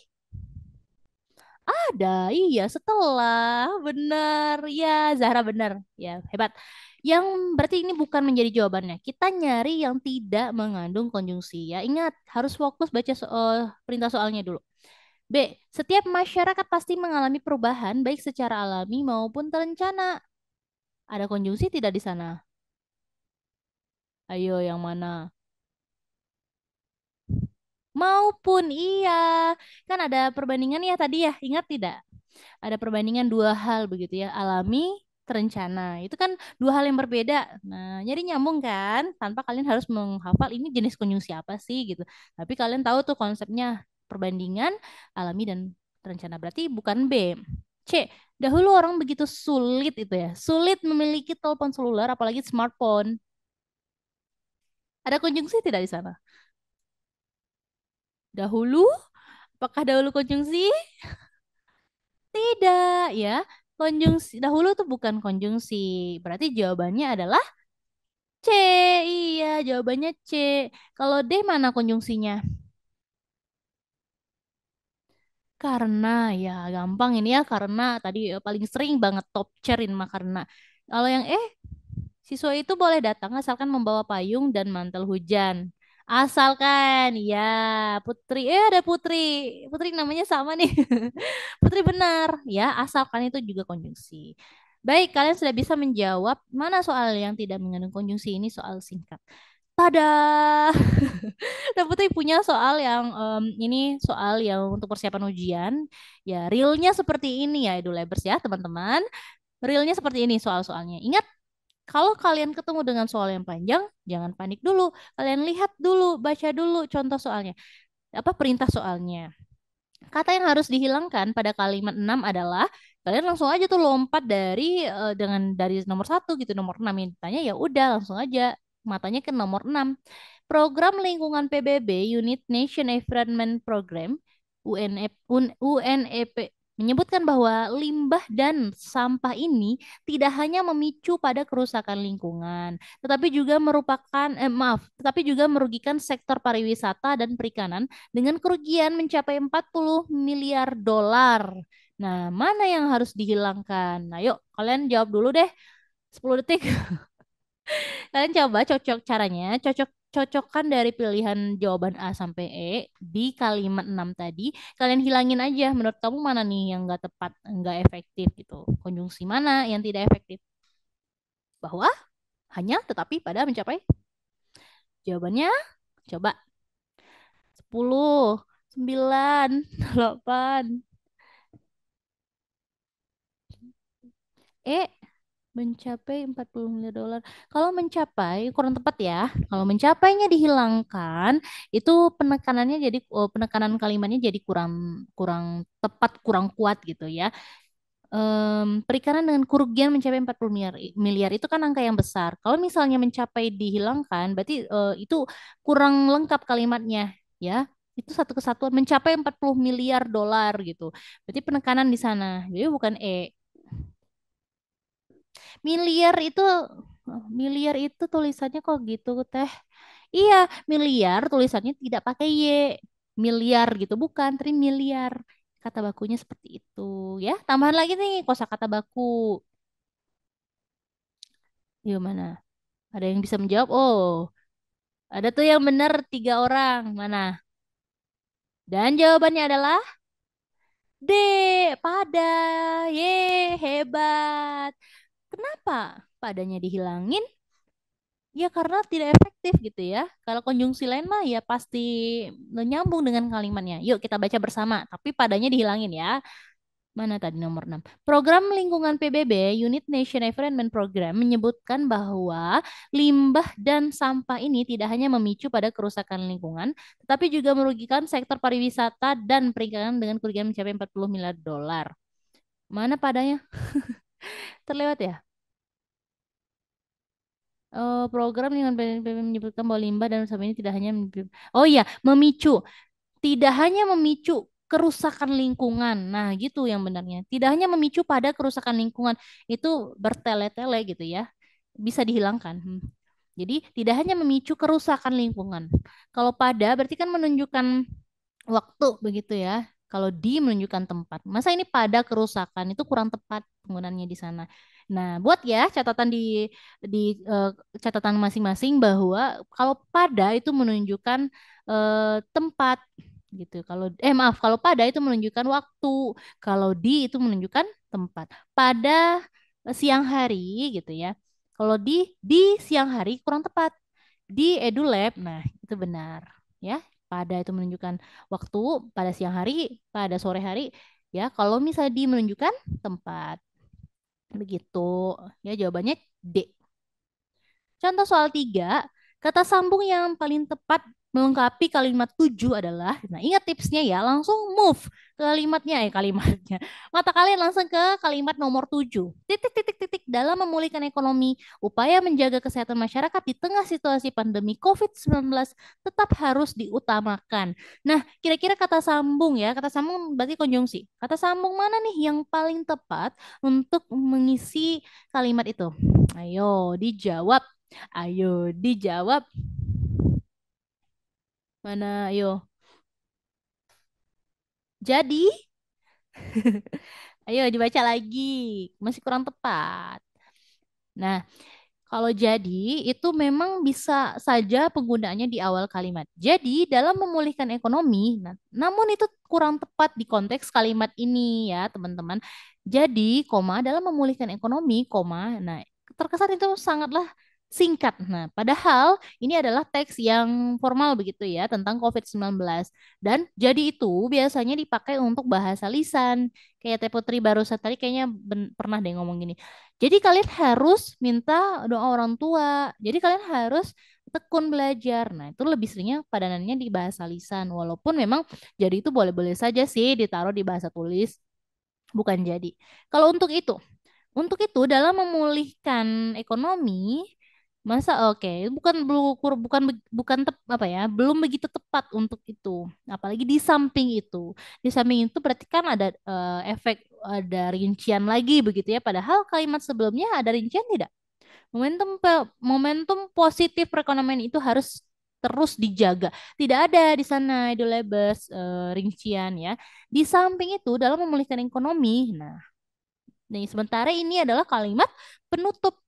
Ada, iya setelah benar ya Zahra benar ya hebat. Yang berarti ini bukan menjadi jawabannya. Kita nyari yang tidak mengandung konjungsi ya. Ingat harus fokus baca perintah soalnya dulu. B. Setiap masyarakat pasti mengalami perubahan baik secara alami maupun terencana. Ada konjungsi tidak di sana? Ayo yang mana? Maupun iya. Kan ada perbandingan ya tadi ya. Ingat tidak? Ada perbandingan dua hal begitu ya, alami, terencana. Itu kan dua hal yang berbeda. Nah, jadi nyambung kan? Tanpa kalian harus menghafal ini jenis konjungsi apa sih gitu. Tapi kalian tahu tuh konsepnya perbandingan alami dan terencana. Berarti bukan B. C. Dahulu orang begitu sulit itu ya. Sulit memiliki telepon seluler apalagi smartphone. Ada konjungsi tidak di sana? Dahulu? Apakah dahulu konjungsi? Tidak ya. Konjungsi dahulu tuh bukan konjungsi. Berarti jawabannya adalah C. Iya, jawabannya C. Kalau D mana konjungsinya? Karena ya gampang ini ya karena tadi paling sering banget top charin mah karena. Kalau yang siswa itu boleh datang asalkan membawa payung dan mantel hujan. Asalkan, ya Putri, ada Putri, Putri namanya sama nih. Putri benar, ya asalkan itu juga konjungsi. Baik, kalian sudah bisa menjawab mana soal yang tidak mengandung konjungsi ini soal singkat. Tada! Dan Putri punya soal yang ini soal yang untuk persiapan ujian. Ya, realnya seperti ini ya, Edulabers ya, teman-teman. Realnya seperti ini soal-soalnya. Ingat, kalau kalian ketemu dengan soal yang panjang, jangan panik dulu. Kalian lihat dulu, baca dulu contoh soalnya. Apa perintah soalnya. Kata yang harus dihilangkan pada kalimat 6 adalah kalian langsung aja tuh lompat dari dengan dari nomor satu gitu, nomor 6 yang ditanya ya udah langsung aja matanya ke nomor 6. Program Lingkungan PBB Unit Nation Environment Program UNEP menyebutkan bahwa limbah dan sampah ini tidak hanya memicu pada kerusakan lingkungan, tetapi juga tetapi juga merugikan sektor pariwisata dan perikanan dengan kerugian mencapai 40 miliar dolar. Nah, mana yang harus dihilangkan? Nah, yuk kalian jawab dulu deh. 10 detik. Kalian coba cocok caranya, cocokkan dari pilihan jawaban A sampai E di kalimat 6 tadi. Kalian hilangin aja. Menurut kamu mana nih yang nggak tepat, nggak efektif gitu. Konjungsi mana yang tidak efektif? Bahwa hanya tetapi pada mencapai. Jawabannya coba 10, 9, 8. E mencapai 40 miliar dolar. Kalau mencapai kurang tepat ya. Kalau mencapainya dihilangkan, itu penekanannya jadi penekanan kalimatnya jadi kurang kurang tepat, kurang kuat gitu ya. Perikanan dengan kerugian mencapai 40 miliar, miliar itu kan angka yang besar. Kalau misalnya mencapai dihilangkan, berarti itu kurang lengkap kalimatnya ya. Itu satu kesatuan mencapai 40 miliar dolar gitu. Berarti penekanan di sana. Jadi bukan E. Miliar itu miliar itu tulisannya kok gitu teh. Iya, miliar tulisannya tidak pakai Y. Miliar gitu bukan, tapi miliar. Kata bakunya seperti itu ya. Tambahan lagi nih kosakata baku. Gimana? Ada yang bisa menjawab? Oh, ada tuh yang benar tiga orang. Mana? Dan jawabannya adalah D, pada. Ye, hebat. Kenapa padanya dihilangin? Ya karena tidak efektif gitu ya. Kalau konjungsi lain mah ya pasti nyambung dengan kalimatnya. Yuk kita baca bersama, tapi padanya dihilangin ya. Mana tadi nomor 6? Program Lingkungan PBB, Unit Nation Environment Program, menyebutkan bahwa limbah dan sampah ini tidak hanya memicu pada kerusakan lingkungan, tetapi juga merugikan sektor pariwisata dan perikanan dengan kerugian mencapai 40 miliar dolar. Mana padanya? Terlewat ya? Program Lingkungan PBB menyebutkan bahwa limbah dan sampah ini tidak hanya oh iya, memicu. Tidak hanya memicu kerusakan lingkungan. Nah, gitu yang benarnya. Tidak hanya memicu pada kerusakan lingkungan, itu bertele-tele gitu ya. Bisa dihilangkan. Jadi, tidak hanya memicu kerusakan lingkungan. Kalau pada berarti kan menunjukkan waktu begitu ya. Kalau di menunjukkan tempat. Masa ini pada kerusakan itu kurang tepat penggunaannya di sana. Nah, buat ya catatan di catatan masing-masing bahwa kalau pada itu menunjukkan tempat gitu. Kalau maaf, kalau pada itu menunjukkan waktu, kalau di itu menunjukkan tempat. Pada siang hari gitu ya. Kalau di siang hari kurang tepat. Di EduLab, nah itu benar ya. Pada itu menunjukkan waktu, pada siang hari, pada sore hari ya. Kalau misalnya di menunjukkan tempat. Begitu. Ya jawabannya D. Contoh soal 3, kata sambung yang paling tepat melengkapi kalimat tujuh adalah, nah ingat tipsnya ya, langsung move ke kalimatnya. Mata kalian langsung ke kalimat nomor 7. Titik, titik, titik, dalam memulihkan ekonomi, upaya menjaga kesehatan masyarakat di tengah situasi pandemi COVID-19 tetap harus diutamakan. Nah, kira-kira kata sambung ya, kata sambung berarti konjungsi. Kata sambung mana nih yang paling tepat untuk mengisi kalimat itu? Ayo dijawab. Ayo dijawab. Mana? Ayo. Jadi, ayo dibaca lagi. Masih kurang tepat. Nah, kalau jadi itu memang bisa saja penggunaannya di awal kalimat. Jadi, dalam memulihkan ekonomi, nah, namun itu kurang tepat di konteks kalimat ini ya, teman-teman. Jadi, koma dalam memulihkan ekonomi, koma. Nah, terkesan itu sangatlah singkat. Nah, padahal ini adalah teks yang formal begitu ya tentang COVID-19. Dan jadi itu biasanya dipakai untuk bahasa lisan. Kayak Teh Putri barusan tadi kayaknya pernah deh ngomong gini. Jadi kalian harus minta doa orang tua. Jadi kalian harus tekun belajar. Nah, itu lebih seringnya padanannya di bahasa lisan. Walaupun memang jadi itu boleh-boleh saja sih ditaruh di bahasa tulis, bukan jadi. Kalau untuk itu dalam memulihkan ekonomi, masa oke, bukan bukan bukan apa ya, belum begitu tepat untuk itu. Apalagi di samping itu. Di samping itu berarti kan ada efek, ada rincian lagi begitu ya. Padahal kalimat sebelumnya ada rincian tidak? Momentum positif perekonomian itu harus terus dijaga. Tidak ada di sana itu labels rincian ya. Di samping itu dalam memulihkan ekonomi, nah, nih sementara ini adalah kalimat penutup.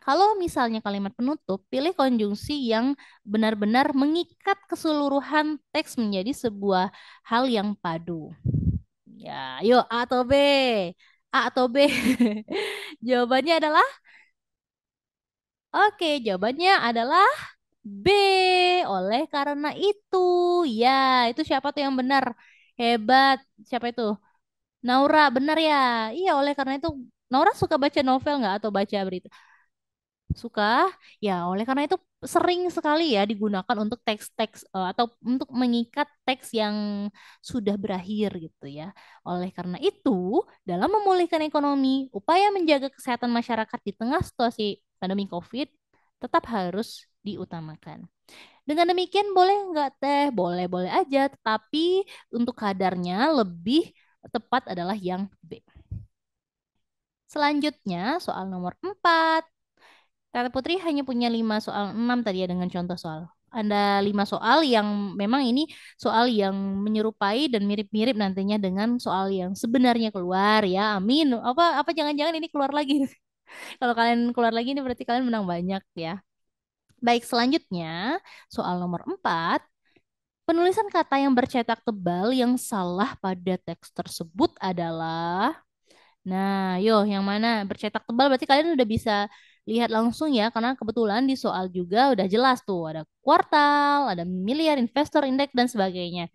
Kalau misalnya kalimat penutup, pilih konjungsi yang benar-benar mengikat keseluruhan teks menjadi sebuah hal yang padu. Ya, yuk A atau B? A atau B? Jawabannya adalah oke, jawabannya adalah B. Oleh karena itu, ya, itu siapa tuh yang benar? Hebat. Siapa itu? Naura, benar ya? Iya, oleh karena itu Naura suka baca novel nggak atau baca berita? Suka, ya oleh karena itu sering sekali ya digunakan untuk teks-teks atau untuk mengikat teks yang sudah berakhir gitu ya. Oleh karena itu, dalam memulihkan ekonomi, upaya menjaga kesehatan masyarakat di tengah situasi pandemi COVID tetap harus diutamakan. Dengan demikian boleh nggak Teh? Boleh-boleh aja, tetapi untuk kadarnya lebih tepat adalah yang B. Selanjutnya, soal nomor 4. Tata Putri hanya punya 5 soal 6 tadi ya dengan contoh soal. Ada 5 soal yang memang ini soal yang menyerupai dan mirip-mirip nantinya dengan soal yang sebenarnya keluar ya. Amin. Apa jangan-jangan ini keluar lagi. Kalau kalian keluar lagi ini berarti kalian menang banyak ya. Baik, selanjutnya soal nomor 4. Penulisan kata yang bercetak tebal yang salah pada teks tersebut adalah, nah, yo, yang mana bercetak tebal berarti kalian udah bisa lihat langsung ya, karena kebetulan di soal juga udah jelas tuh ada kuartal, ada miliar, investor, indeks dan sebagainya.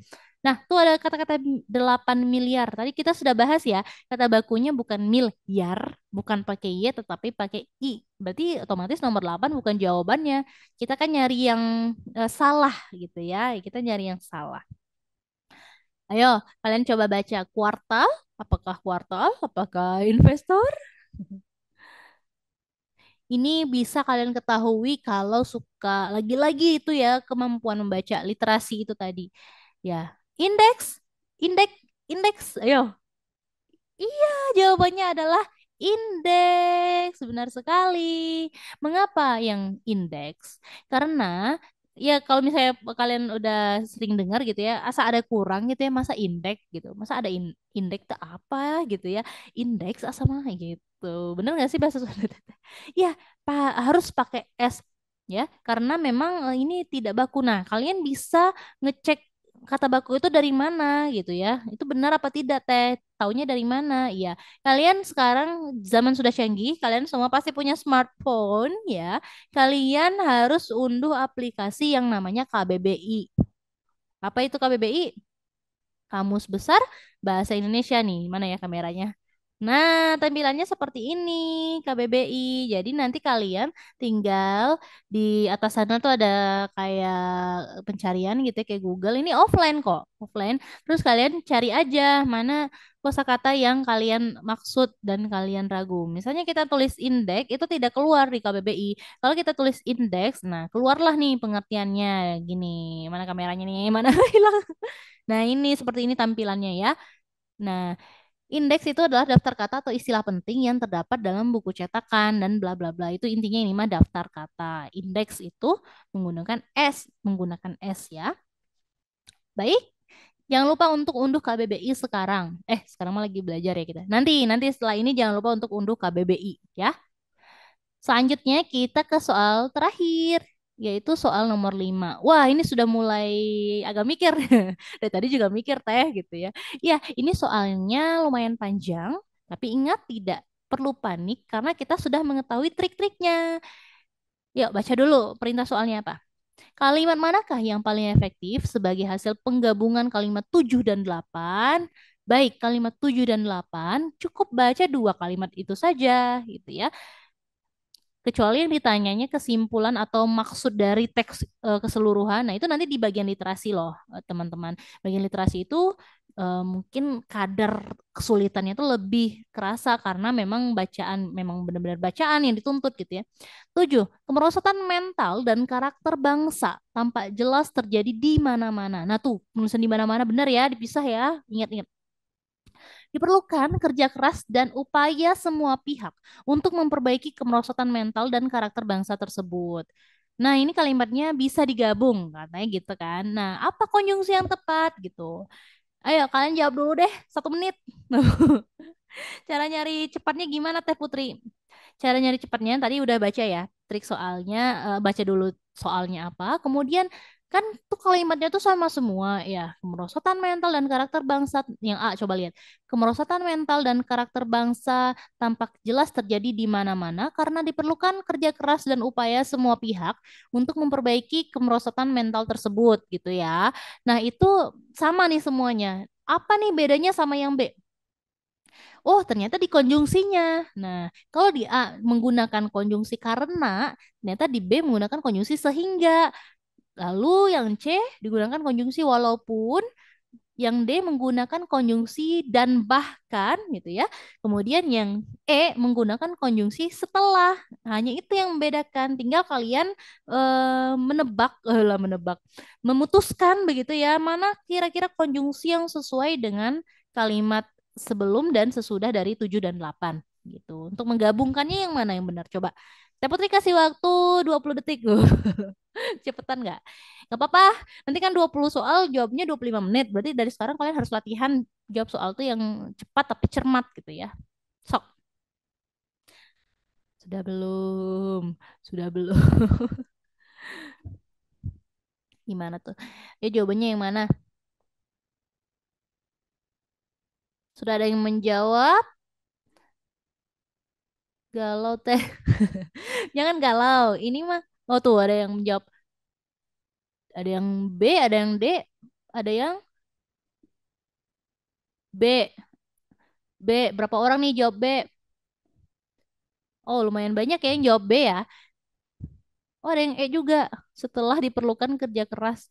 Nah, tuh ada kata-kata 8 miliar. Tadi kita sudah bahas ya, kata bakunya bukan miliar, bukan pakai Y, tetapi pakai I. Berarti otomatis nomor 8 bukan jawabannya. Kita kan nyari yang salah gitu ya. Kita nyari yang salah. Ayo, kalian coba baca kuartal. Apakah kuartal? Apakah investor? Ini bisa kalian ketahui kalau suka lagi-lagi itu ya kemampuan membaca literasi itu tadi. Ya, indeks, indeks, indeks. Ayo, iya, jawabannya adalah indeks. Benar sekali. Mengapa yang indeks? Karena ya kalau misalnya kalian udah sering dengar gitu ya, asa ada kurang gitu ya, masa indeks gitu. Masa ada indeks itu apa gitu ya? Indeks asa mah gitu. Bener nggak sih bahasa Sunda? Ya, harus pakai S ya, karena memang ini tidak baku. Nah, kalian bisa ngecek kata baku itu dari mana gitu ya. Itu benar apa tidak teh? Taunya dari mana? Iya. Kalian sekarang zaman sudah canggih, kalian semua pasti punya smartphone ya. Kalian harus unduh aplikasi yang namanya KBBI. Apa itu KBBI? Kamus Besar Bahasa Indonesia nih. Mana ya kameranya? Nah, tampilannya seperti ini, KBBI. Jadi nanti kalian tinggal di atas sana tuh ada kayak pencarian gitu ya, kayak Google. Ini offline kok, offline. Terus kalian cari aja mana kosakata yang kalian maksud dan kalian ragu. Misalnya kita tulis indeks, itu tidak keluar di KBBI. Kalau kita tulis indeks, nah keluarlah nih pengertiannya. Gini, mana kameranya nih? Mana hilang? Nah, ini seperti ini tampilannya ya. Nah, indeks itu adalah daftar kata atau istilah penting yang terdapat dalam buku cetakan dan bla bla bla. Itu intinya ini mah daftar kata. Indeks itu menggunakan S ya. Baik, jangan lupa untuk unduh KBBI sekarang. Sekarang mah lagi belajar ya kita. Nanti setelah ini jangan lupa untuk unduh KBBI ya. Selanjutnya kita ke soal terakhir, yaitu soal nomor 5. Wah, ini sudah mulai agak mikir. Dari tadi juga mikir teh gitu ya. Ya, ini soalnya lumayan panjang, tapi ingat tidak perlu panik karena kita sudah mengetahui trik-triknya. Yuk, baca dulu perintah soalnya apa. Kalimat manakah yang paling efektif sebagai hasil penggabungan kalimat 7 dan 8? Baik, kalimat 7 dan 8 cukup baca dua kalimat itu saja gitu ya. Kecuali yang ditanyanya kesimpulan atau maksud dari teks keseluruhan. Nah, itu nanti di bagian literasi loh, teman-teman. Bagian literasi itu mungkin kadar kesulitannya itu lebih kerasa karena memang bacaan, memang benar-benar bacaan yang dituntut gitu ya. 7. Kemerosotan mental dan karakter bangsa tampak jelas terjadi di mana-mana. Nah, tuh, penulisan di mana-mana benar ya, dipisah ya. Ingat-ingat. Diperlukan kerja keras dan upaya semua pihak untuk memperbaiki kemerosotan mental dan karakter bangsa tersebut. Nah, ini kalimatnya bisa digabung, katanya gitu kan. Nah, apa konjungsi yang tepat gitu? Ayo, kalian jawab dulu deh, 1 menit. Cara nyari cepatnya gimana, Teh Putri? Cara nyari cepatnya tadi udah baca ya, trik soalnya, baca dulu soalnya apa, kemudian kan tuh kalimatnya tuh sama semua ya, kemerosotan mental dan karakter bangsa. Yang A coba lihat, kemerosotan mental dan karakter bangsa tampak jelas terjadi di mana-mana karena diperlukan kerja keras dan upaya semua pihak untuk memperbaiki kemerosotan mental tersebut gitu ya. Nah, itu sama nih semuanya. Apa nih bedanya sama yang B? Oh, ternyata di konjungsinya. Nah, kalau di A menggunakan konjungsi karena, ternyata di B menggunakan konjungsi sehingga. Lalu yang C digunakan konjungsi walaupun, yang D menggunakan konjungsi dan bahkan gitu ya. Kemudian yang E menggunakan konjungsi setelah. Hanya itu yang membedakan. Tinggal kalian menebak, memutuskan begitu ya, mana kira-kira konjungsi yang sesuai dengan kalimat sebelum dan sesudah dari 7 dan 8 gitu. Untuk menggabungkannya yang mana yang benar? Coba. Teh Putri kasih waktu 20 detik. Cepetan nggak? Nggak apa-apa. Nanti kan 20 soal jawabnya 25 menit. Berarti dari sekarang kalian harus latihan jawab soal tuh yang cepat tapi cermat gitu ya. Sok. Sudah belum? Sudah belum? Gimana tuh? Ya jawabannya yang mana? Sudah ada yang menjawab? Galau teh. Jangan galau. Ini mah. Oh tuh ada yang menjawab. Ada yang B, ada yang D, ada yang B. B. Berapa orang nih jawab B? Oh, lumayan banyak ya yang jawab B ya. Oh, ada yang E juga. Setelah diperlukan kerja keras.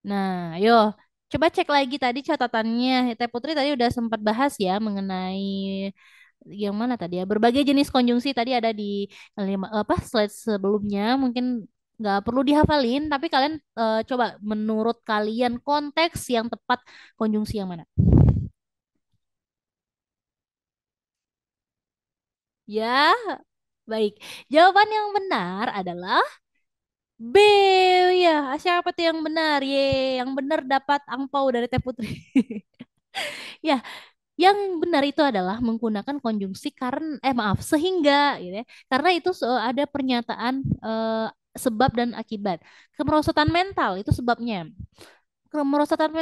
Nah, yo, coba cek lagi tadi catatannya. Teh Putri tadi udah sempat bahas ya mengenai yang mana tadi ya? Berbagai jenis konjungsi tadi ada di apa slide sebelumnya. Mungkin nggak perlu dihafalin, tapi kalian coba menurut kalian konteks yang tepat konjungsi yang mana? Ya, baik. Jawaban yang benar adalah B. Ya, siapa tuh yang benar? Ye, yang benar dapat angpau dari Teh Putri. Ya, yang benar itu adalah menggunakan konjungsi karena maaf sehingga gitu ya. Karena itu ada pernyataan sebab dan akibat. Kemerosotan mental itu sebabnya. Kemerosotan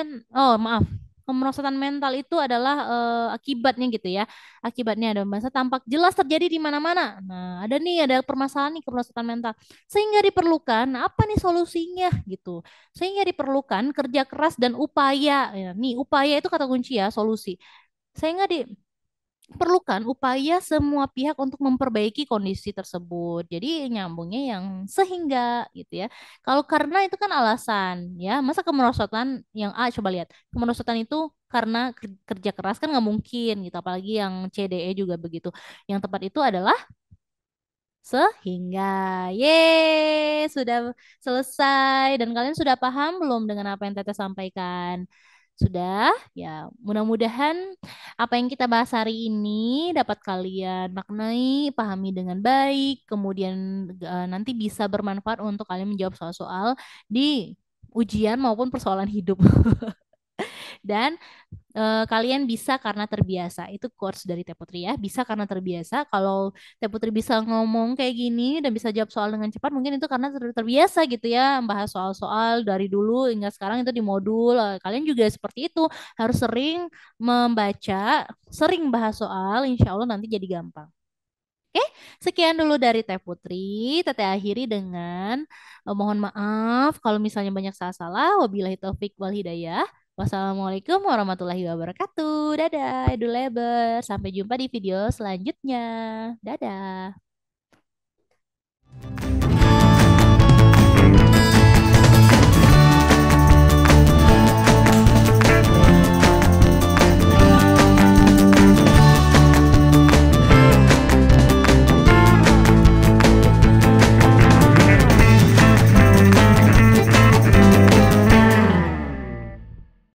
maaf. Kemerosotan mental itu adalah akibatnya gitu ya. Akibatnya ada masa tampak jelas terjadi di mana-mana. Nah, ada permasalahan nih kemerosotan mental. Sehingga diperlukan apa nih solusinya gitu. Sehingga diperlukan kerja keras dan upaya. Ya, nih upaya itu kata kunci ya, solusi. Sehingga diperlukan upaya semua pihak untuk memperbaiki kondisi tersebut. Jadi nyambungnya yang sehingga gitu ya. Kalau karena itu kan alasan ya. Masa kemerosotan yang A coba lihat. Kemerosotan itu karena kerja keras kan nggak mungkin gitu. Apalagi yang C, D, E juga begitu. Yang tepat itu adalah sehingga. Ye, sudah selesai dan kalian sudah paham belum dengan apa yang Tete sampaikan? Sudah, ya mudah-mudahan apa yang kita bahas hari ini dapat kalian maknai, pahami dengan baik, kemudian nanti bisa bermanfaat untuk kalian menjawab soal-soal di ujian maupun persoalan hidup. Dan kalian bisa karena terbiasa. Itu quotes dari Teh Putri ya. Bisa karena terbiasa. Kalau Teh Putri bisa ngomong kayak gini dan bisa jawab soal dengan cepat, mungkin itu karena terbiasa gitu ya. Membahas soal-soal dari dulu hingga sekarang itu di modul. Kalian juga seperti itu. Harus sering membaca, sering bahas soal. Insya Allah nanti jadi gampang. Oke, sekian dulu dari Teh Putri. Teteh akhiri dengan mohon maaf kalau misalnya banyak salah-salah. Wabillahi taufik wal hidayah. Wassalamualaikum warahmatullahi wabarakatuh. Dadah, Edu Leber. Sampai jumpa di video selanjutnya. Dadah.